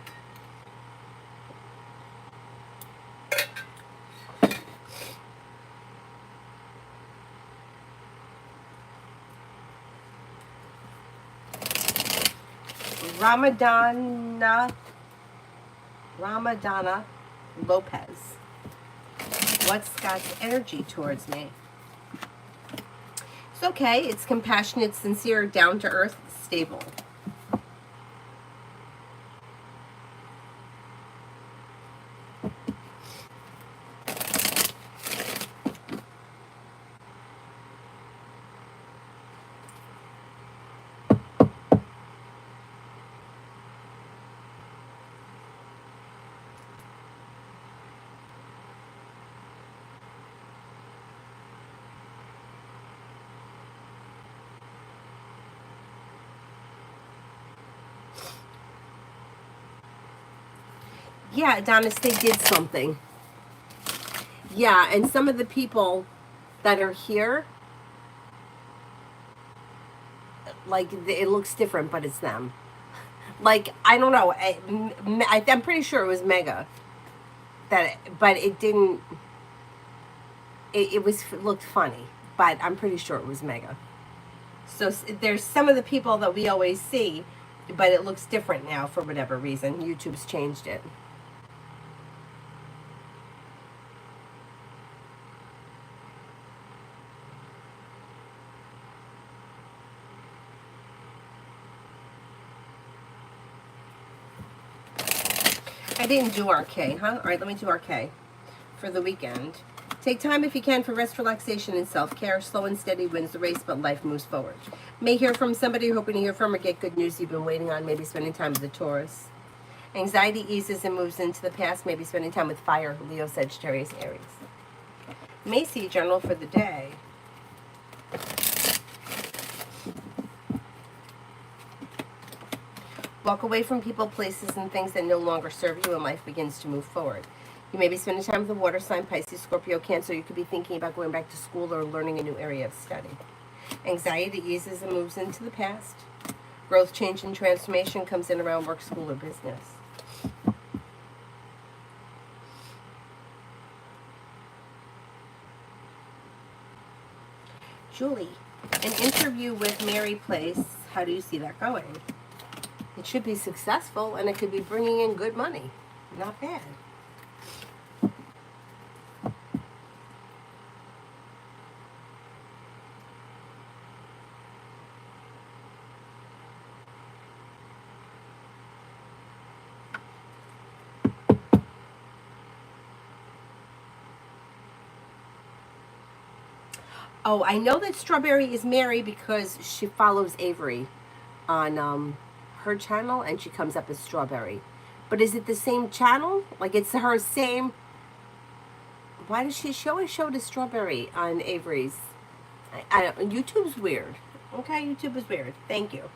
Ramadana Lopez. What's God's energy towards me? It's okay. It's compassionate, sincere, down to earth, stable. Yeah, Adonis, they did something. Yeah, and some of the people that are here, like, it looks different, but it's them. Like, I don't know. I'm pretty sure it was Mega. But it didn't. It looked funny, but I'm pretty sure it was Mega. So there's some of the people that we always see, but it looks different now for whatever reason. YouTube's changed it. I didn't do RK, huh? All right, let me do RK for the weekend. Take time if you can for rest, relaxation, and self-care. Slow and steady wins the race, but life moves forward. May hear from somebody you're hoping to hear from or get good news you've been waiting on, maybe spending time with the Taurus. Anxiety eases and moves into the past, maybe spending time with fire, Leo, Sagittarius, Aries. Macy, general for the day. Walk away from people, places, and things that no longer serve you, and life begins to move forward. You may be spending time with the water sign, Pisces, Scorpio, Cancer. You could be thinking about going back to school or learning a new area of study. Anxiety eases and moves into the past. Growth, change, and transformation comes in around work, school, or business. Julie, an interview with Mary Place. How do you see that going? It should be successful, and it could be bringing in good money. Not bad. Oh, I know that Strawberry is Mary because she follows Avery on her channel, and she comes up as Strawberry. But is it the same channel? Like it's her same? Why does she always show the Strawberry on Avery's? YouTube's weird. Okay, YouTube is weird. Thank you.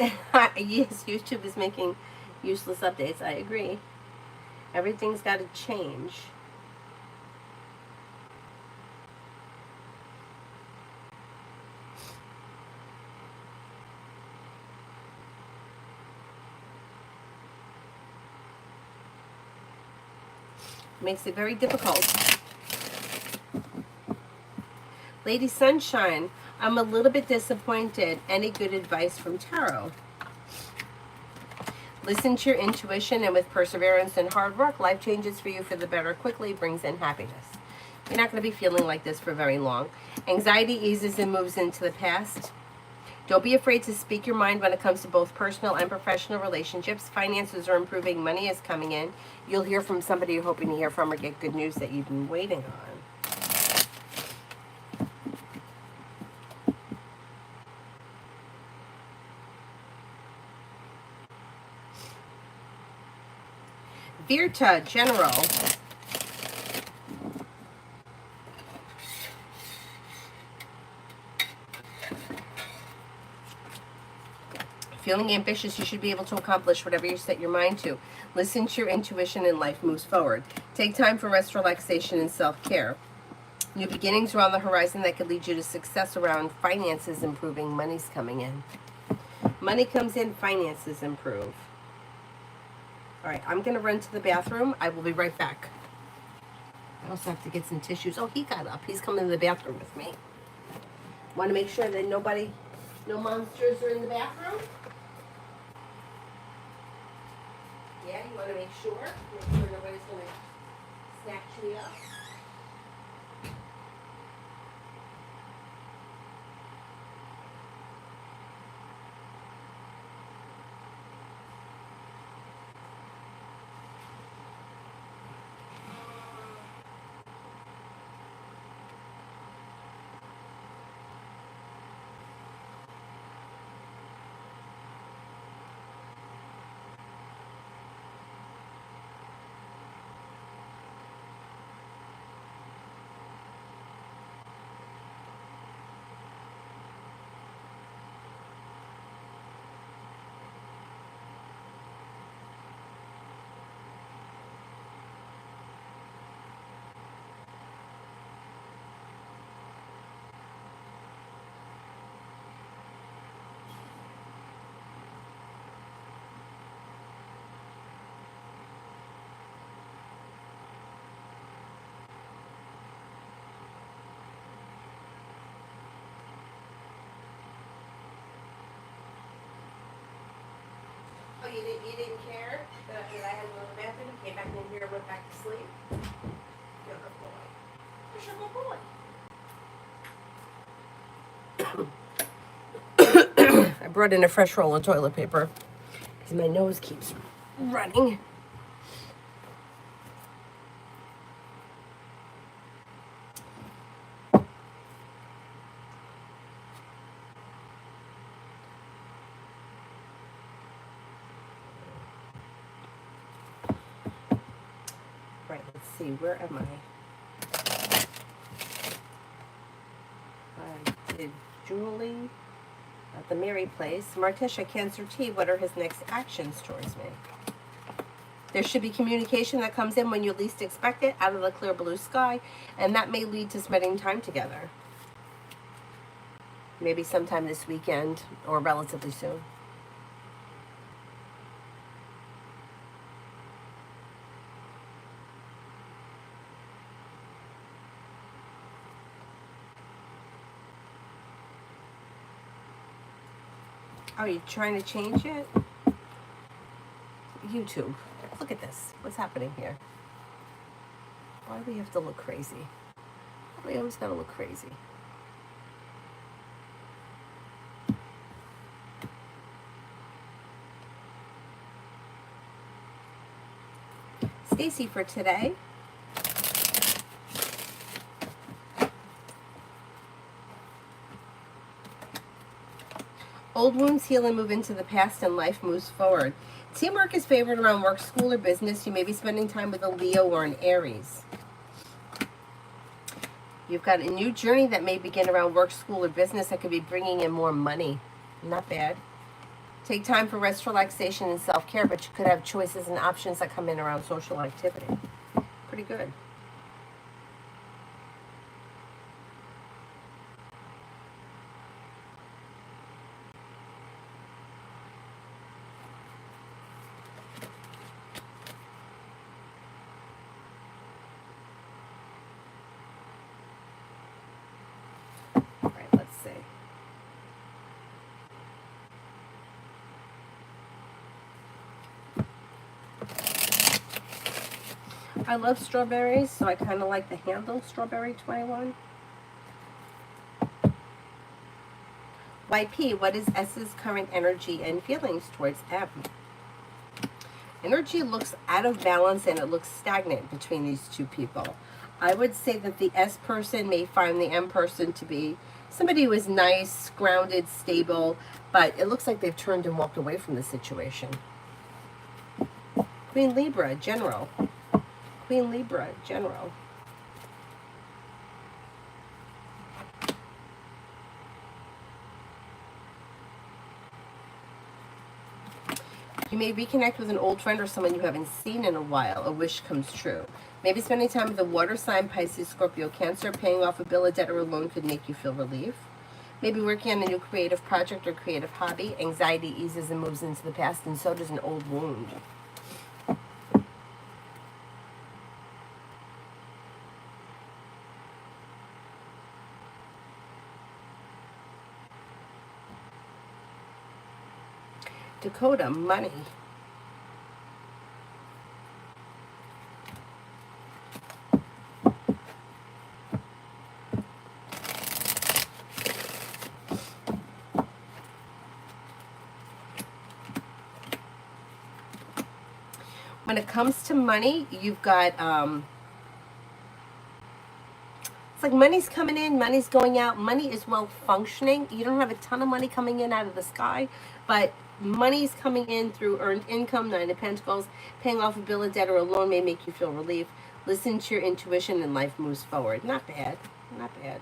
Yes, YouTube is making useless updates. I agree. Everything's got to change. Makes it very difficult. Lady Sunshine, I'm a little bit disappointed. Any good advice from Tarot? Listen to your intuition, and with perseverance and hard work, life changes for you for the better quickly, brings in happiness. You're not going to be feeling like this for very long. Anxiety eases and moves into the past. Don't be afraid to speak your mind when it comes to both personal and professional relationships. Finances are improving. Money is coming in. You'll hear from somebody you're hoping to hear from or get good news that you've been waiting on. Virta, general. Feeling ambitious, you should be able to accomplish whatever you set your mind to. Listen to your intuition and life moves forward. Take time for rest, relaxation, and self-care. New beginnings are on the horizon that could lead you to success around finances improving. Money's coming in. Money comes in, finances improve. All right, I'm going to run to the bathroom. I will be right back. I also have to get some tissues. Oh, he got up. He's coming to the bathroom with me. Want to make sure that no monsters are in the bathroom? Yeah, you want to make sure nobody's going to snatch me up. Oh, you didn't care that I had to go to the bathroom? Came back in here, went back to sleep? You're a good boy. You're a good boy. I brought in a fresh roll of toilet paper because my nose keeps running. Right, let's see, where am I? I did Julie at the Mary place. Martisha, Cancer T, what are his next actions towards me? There should be communication that comes in when you least expect it, out of the clear blue sky, and that may lead to spending time together. Maybe sometime this weekend or relatively soon. Oh, you're trying to change it? YouTube. Look at this. What's happening here? Why do we have to look crazy? We always gotta look crazy. Stacy for today. Old wounds heal and move into the past and life moves forward. Teamwork is favored around work, school, or business. You may be spending time with a Leo or an Aries. You've got a new journey that may begin around work, school, or business that could be bringing in more money. Not bad. Take time for rest, relaxation, and self-care, but you could have choices and options that come in around social activity. Pretty good. All right, let's see. I love strawberries, so I kind of like the handle Strawberry 21. YP, what is S's current energy and feelings towards M? Energy looks out of balance and it looks stagnant between these two people. I would say that the S person may find the M person to be somebody who is nice, grounded, stable, but it looks like they've turned and walked away from the situation. Queen Libra, General. Queen Libra, General. You may reconnect with an old friend or someone you haven't seen in a while. A wish comes true. Maybe spending time with a water sign, Pisces, Scorpio, Cancer. Paying off a bill, a debt, or a loan could make you feel relief. Maybe working on a new creative project or creative hobby. Anxiety eases and moves into the past, and so does an old wound. Dakota, money. When it comes to money, you've got, it's like money's coming in, money's going out, money is well functioning. You don't have a ton of money coming in out of the sky, but money's coming in through earned income, Nine of Pentacles. Paying off a bill, a debt, or a loan may make you feel relief. Listen to your intuition and life moves forward. Not bad, not bad.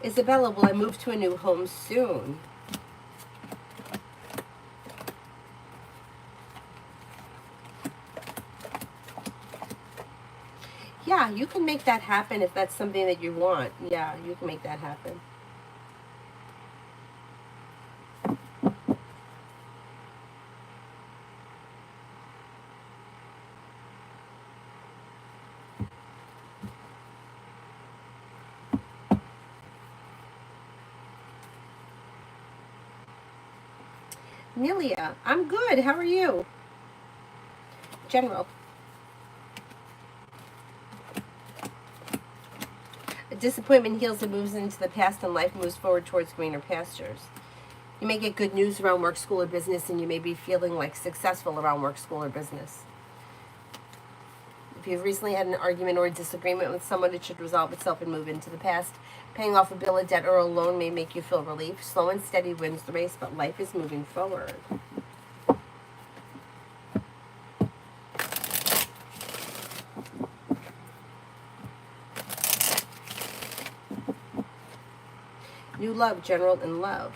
Isabella, will I move to a new home soon? Yeah, you can make that happen if that's something that you want. Yeah, you can make that happen. Nelia, I'm good. How are you? General. A disappointment heals and moves into the past, and life moves forward towards greener pastures. You may get good news around work, school, or business, and you may be feeling like successful around work, school, or business. If you've recently had an argument or a disagreement with someone, it should resolve itself and move into the past. Paying off a bill, a debt, or a loan may make you feel relief. Slow and steady wins the race, but life is moving forward. New love, general, in love.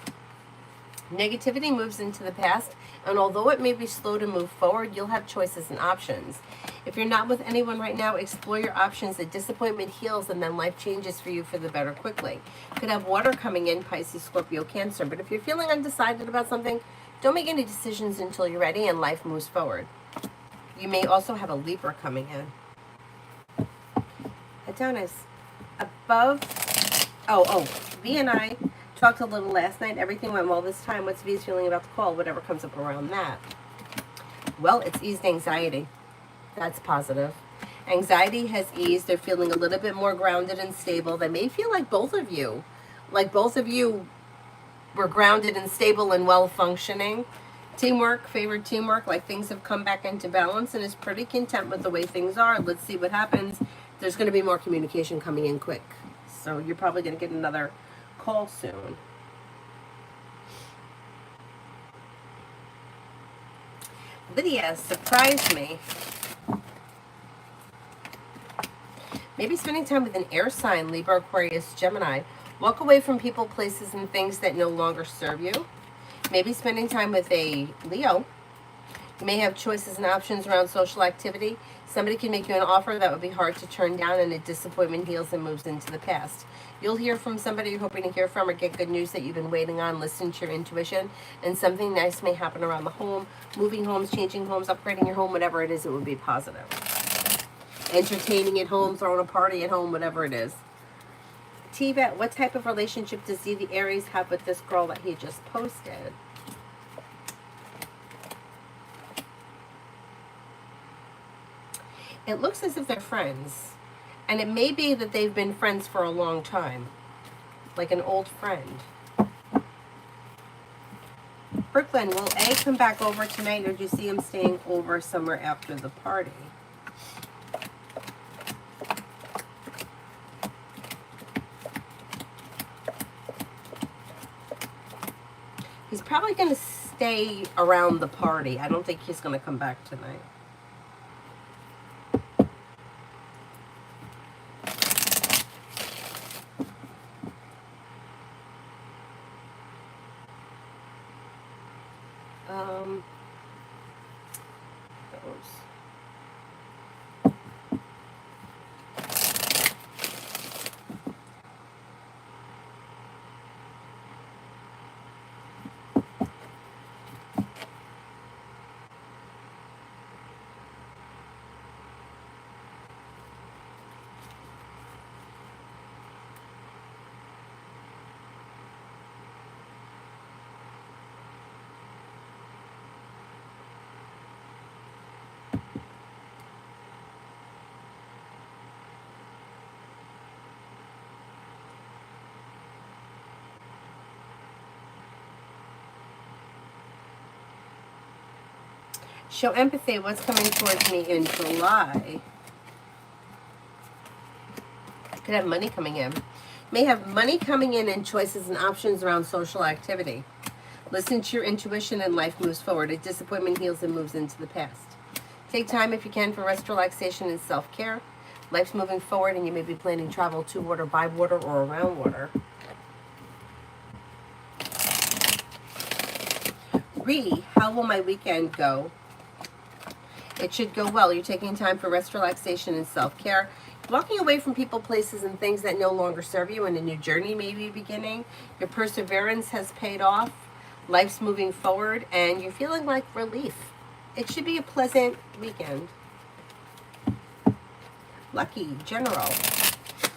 Negativity moves into the past, and although it may be slow to move forward, you'll have choices and options. If you're not with anyone right now, explore your options. The disappointment heals, and then life changes for you for the better quickly. You could have water coming in, Pisces, Scorpio, Cancer. But if you're feeling undecided about something, don't make any decisions until you're ready, and life moves forward. You may also have a Libra coming in. Adonis, above. Oh, V and I talked a little last night. Everything went well this time. What's V's feeling about the call? Whatever comes up around that. Well, it's eased anxiety. That's positive. Anxiety has eased. They're feeling a little bit more grounded and stable. They may feel like both of you were grounded and stable and well functioning. Teamwork, favored teamwork, like things have come back into balance and is pretty content with the way things are. Let's see what happens. There's going to be more communication coming in quick. So you're probably going to get another call soon. Lydia surprised me. Maybe spending time with an air sign, Libra, Aquarius, Gemini. Walk away from people, places, and things that no longer serve you. Maybe spending time with a Leo. You may have choices and options around social activity. Somebody can make you an offer that would be hard to turn down, and a disappointment heals and moves into the past. You'll hear from somebody you're hoping to hear from, or get good news that you've been waiting on. Listen to your intuition, and something nice may happen around the home. Moving homes, changing homes, upgrading your home, whatever it is, it would be positive. Entertaining at home, throwing a party at home, whatever it is. T-Vet, what type of relationship does the Aries have with this girl that he just posted? It looks as if they're friends. And it may be that they've been friends for a long time. Like an old friend. Brooklyn, will A come back over tonight, or do you see him staying over somewhere after the party? He's probably going to stay around the party. I don't think he's going to come back tonight. Show empathy. What's coming towards me in July? Could have money coming in. May have money coming in and choices and options around social activity. Listen to your intuition and life moves forward. A disappointment heals and moves into the past. Take time if you can for rest, relaxation, and self-care. Life's moving forward, and you may be planning travel to water, by water, or around water. Ree, how will my weekend go? It should go well. You're taking time for rest, relaxation, and self-care. Walking away from people, places, and things that no longer serve you, and a new journey may be beginning. Your perseverance has paid off. Life's moving forward, and you're feeling like relief. It should be a pleasant weekend. Lucky, general.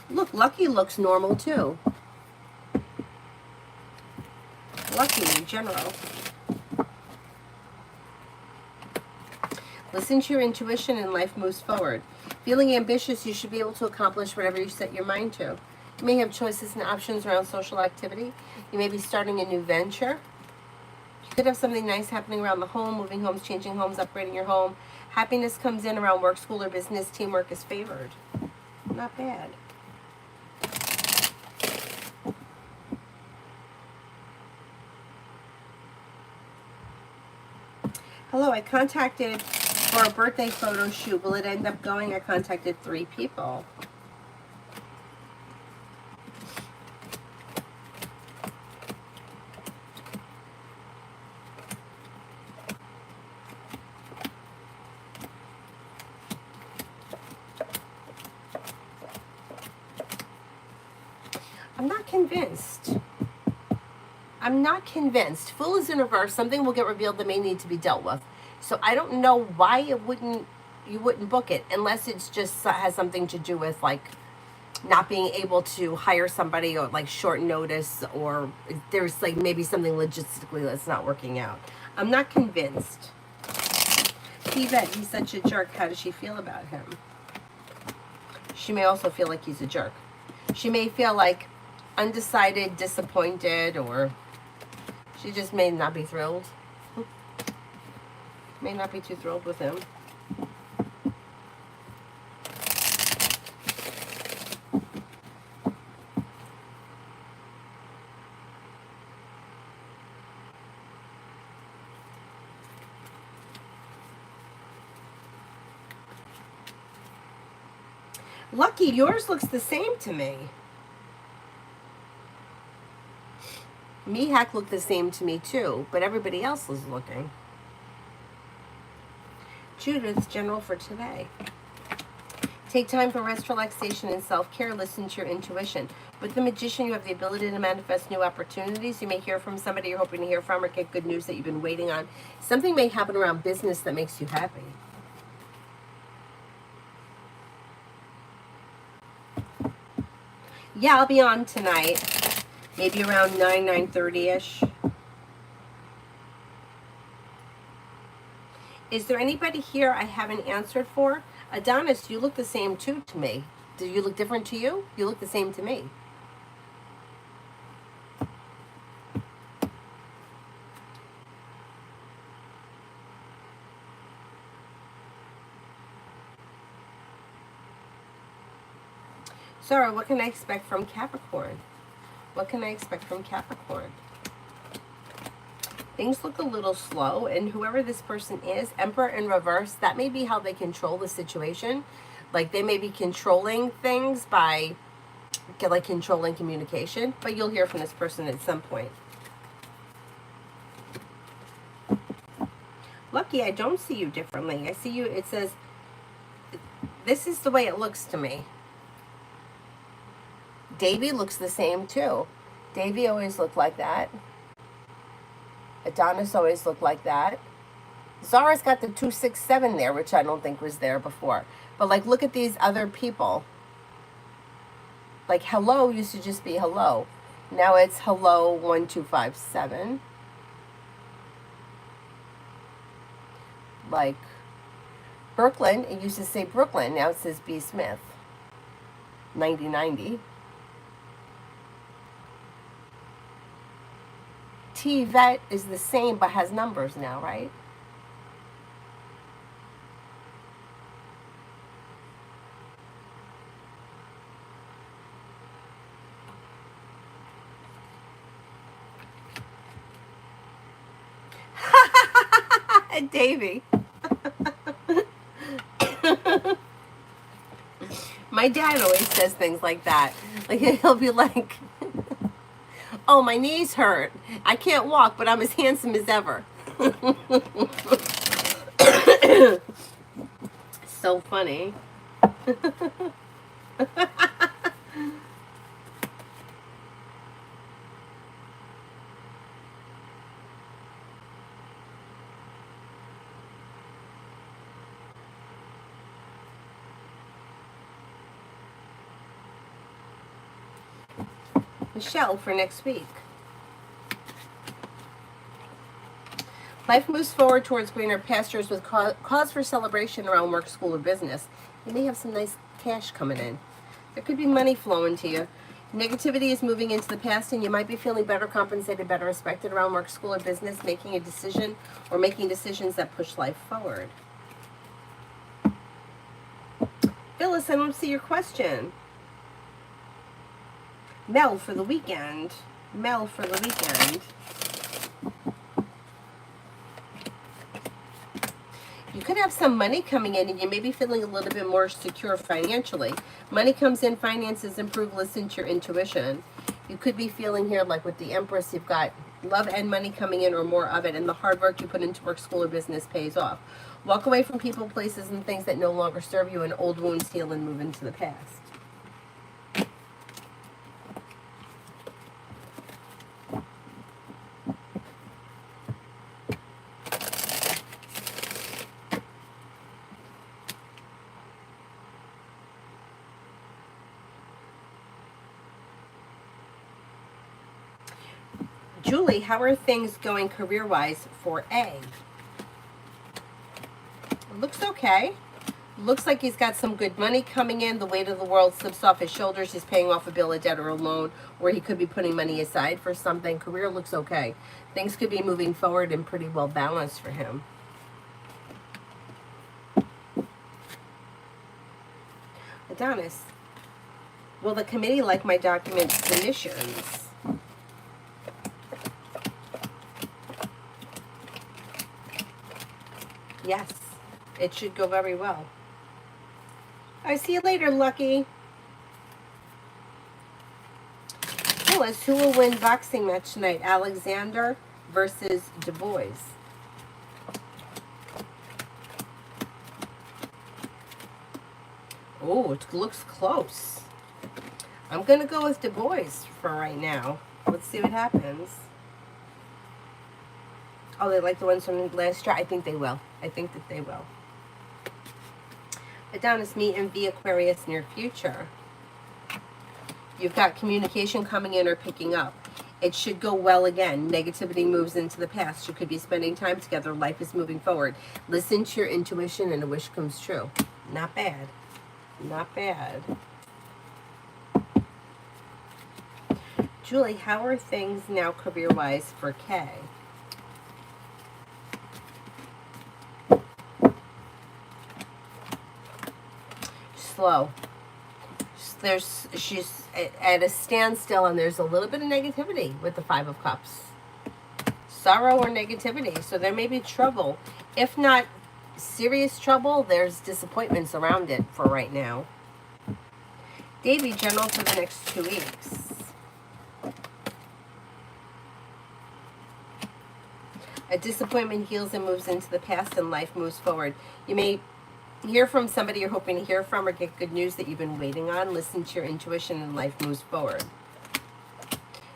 Look, Lucky looks normal too. Lucky, general. Listen to your intuition and life moves forward. Feeling ambitious, you should be able to accomplish whatever you set your mind to. You may have choices and options around social activity. You may be starting a new venture. You could have something nice happening around the home, moving homes, changing homes, upgrading your home. Happiness comes in around work, school, or business. Teamwork is favored. Not bad. Hello, I contacted for a birthday photo shoot. Will it end up going? I contacted 3 people. I'm not convinced. I'm not convinced. Fool is in reverse. Something will get revealed that may need to be dealt with. So I don't know why you wouldn't book it, unless it's just has something to do with like not being able to hire somebody, or like short notice, or there's like maybe something logistically that's not working out. I'm not convinced. Yvette, he's such a jerk. How does she feel about him? She may also feel like he's a jerk. She may feel like undecided, disappointed, or she just may not be thrilled. May not be too thrilled with him. Lucky, yours looks the same to me. Mihak looked the same to me too, but everybody else is looking. Judith, general for today. Take time for rest, relaxation, and self-care. Listen to your intuition. With the Magician, you have the ability to manifest new opportunities. You may hear from somebody you're hoping to hear from, or get good news that you've been waiting on. Something may happen around business that makes you happy. Yeah, I'll be on tonight. Maybe around 9:30-ish. Is there anybody here I haven't answered for? Adonis, you look the same too to me. Do you look different to you? You look the same to me. Sarah, what can I expect from Capricorn? What can I expect from Capricorn? Things look a little slow, and whoever this person is, Emperor in reverse, that may be how they control the situation. Like they may be controlling things by like controlling communication, but you'll hear from this person at some point. Lucky, I don't see you differently. I see you, it says, this is the way it looks to me. Davy looks the same too. Davy always looked like that. Adonis always looked like that. Zara's got the 267 there, which I don't think was there before. But like, look at these other people. Like hello used to just be hello. Now it's hello 1257. Like Brooklyn, it used to say Brooklyn. Now it says B. Smith. 9090. T-Vet is the same but has numbers now, right? Davy. My dad always says things like that. Like he'll be like, oh, my knees hurt. I can't walk, but I'm as handsome as ever. So funny. Michelle for next week. Life moves forward towards greener pastures with cause for celebration around work, school, or business. You may have some nice cash coming in. There could be money flowing to you. Negativity is moving into the past, and you might be feeling better compensated, better respected around work, school, or business, making a decision or making decisions that push life forward. Phyllis, I don't see your question. Mel for the weekend. Mel for the weekend. You could have some money coming in and you may be feeling a little bit more secure financially. Money comes in, finances improve, listen to your intuition. You could be feeling here like with the Empress, you've got love and money coming in or more of it, and the hard work you put into work, school, or business pays off. Walk away from people, places, and things that no longer serve you, and old wounds heal and move into the past. Julie, how are things going career-wise for A? It looks okay. Looks like he's got some good money coming in. The weight of the world slips off his shoulders. He's paying off a bill, a debt, or a loan, or he could be putting money aside for something. Career looks okay. Things could be moving forward and pretty well balanced for him. Adonis, will the committee like my document submissions? Yes, it should go very well. I see you later, Lucky. Phyllis, who will win boxing match tonight? Alexander versus Du Bois. Oh, it looks close. I'm going to go with Du Bois for right now. Let's see what happens. Oh, they like the ones from last year? I think they will. I think that they will. Adonis, meet and be Aquarius near future. You've got communication coming in or picking up. It should go well again. Negativity moves into the past. You could be spending time together. Life is moving forward. Listen to your intuition and a wish comes true. Not bad. Not bad. Julie, how are things now career-wise for Kay? Slow. She's at a standstill, and there's a little bit of negativity with the Five of Cups. Sorrow or negativity. So there may be trouble. If not serious trouble, there's disappointments around it for right now. Davy, general for the next 2 weeks. A disappointment heals and moves into the past, and life moves forward. You may hear from somebody you're hoping to hear from or get good news that you've been waiting on. Listen to your intuition and life moves forward.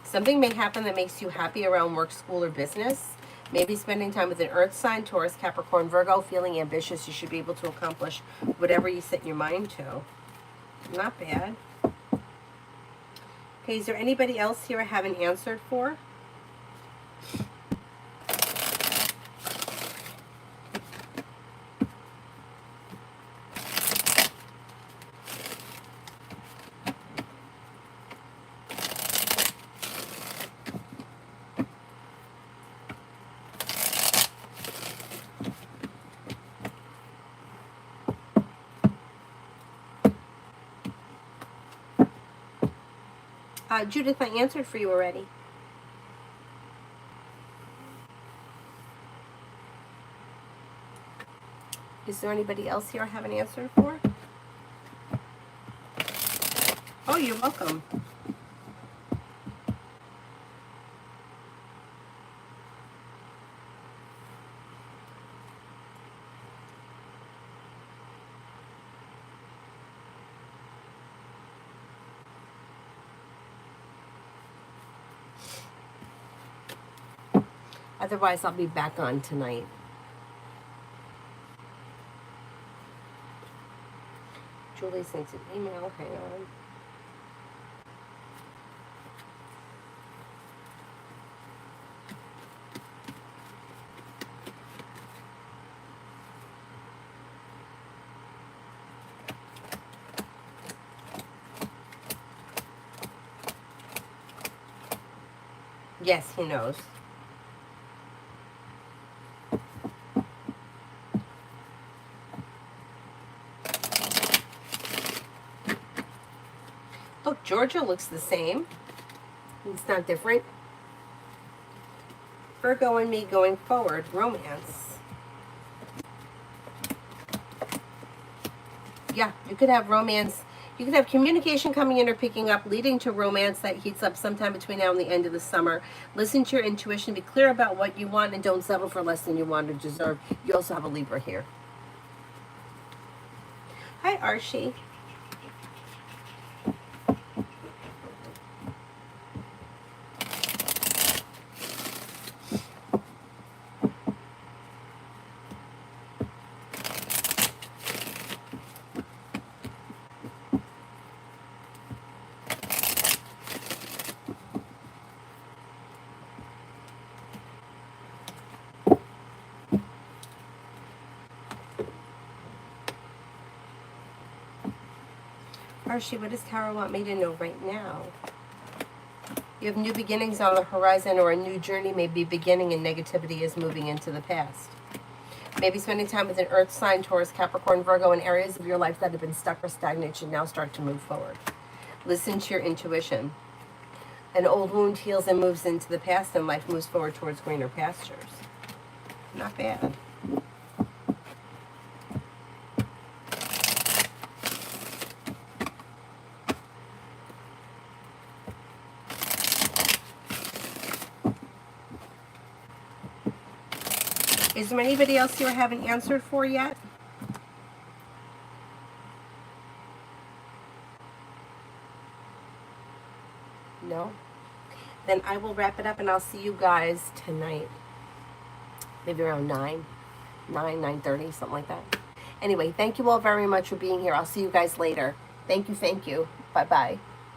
Something may happen that makes you happy around work, school, or business. Maybe spending time with an earth sign, Taurus, Capricorn, Virgo, feeling ambitious. You should be able to accomplish whatever you set your mind to. Not bad. Okay, is there anybody else here I haven't answered for? Judith, I answered for you already. Is there anybody else here I haven't answered for? Oh, you're welcome. Otherwise, I'll be back on tonight. Julie sent an email. Hang on. Yes, he knows. Look, Georgia looks the same. It's not different. Virgo and me going forward, romance. Yeah, you could have romance. You could have communication coming in or picking up, leading to romance that heats up sometime between now and the end of the summer. Listen to your intuition. Be clear about what you want and don't settle for less than you want or deserve. You also have a Libra here. Hi, Archie. Archie, what does Tarot want me to know right now? You have new beginnings on the horizon, or a new journey may be beginning and negativity is moving into the past. Maybe spending time with an earth sign, Taurus, Capricorn, Virgo, in areas of your life that have been stuck or stagnant should now start to move forward. Listen to your intuition. An old wound heals and moves into the past, and life moves forward towards greener pastures. Not bad. Is there anybody else you haven't answered for yet? No? Then I will wrap it up and I'll see you guys tonight. Maybe around 9:30, something like that. Anyway, thank you all very much for being here. I'll see you guys later. Thank you, thank you. Bye-bye.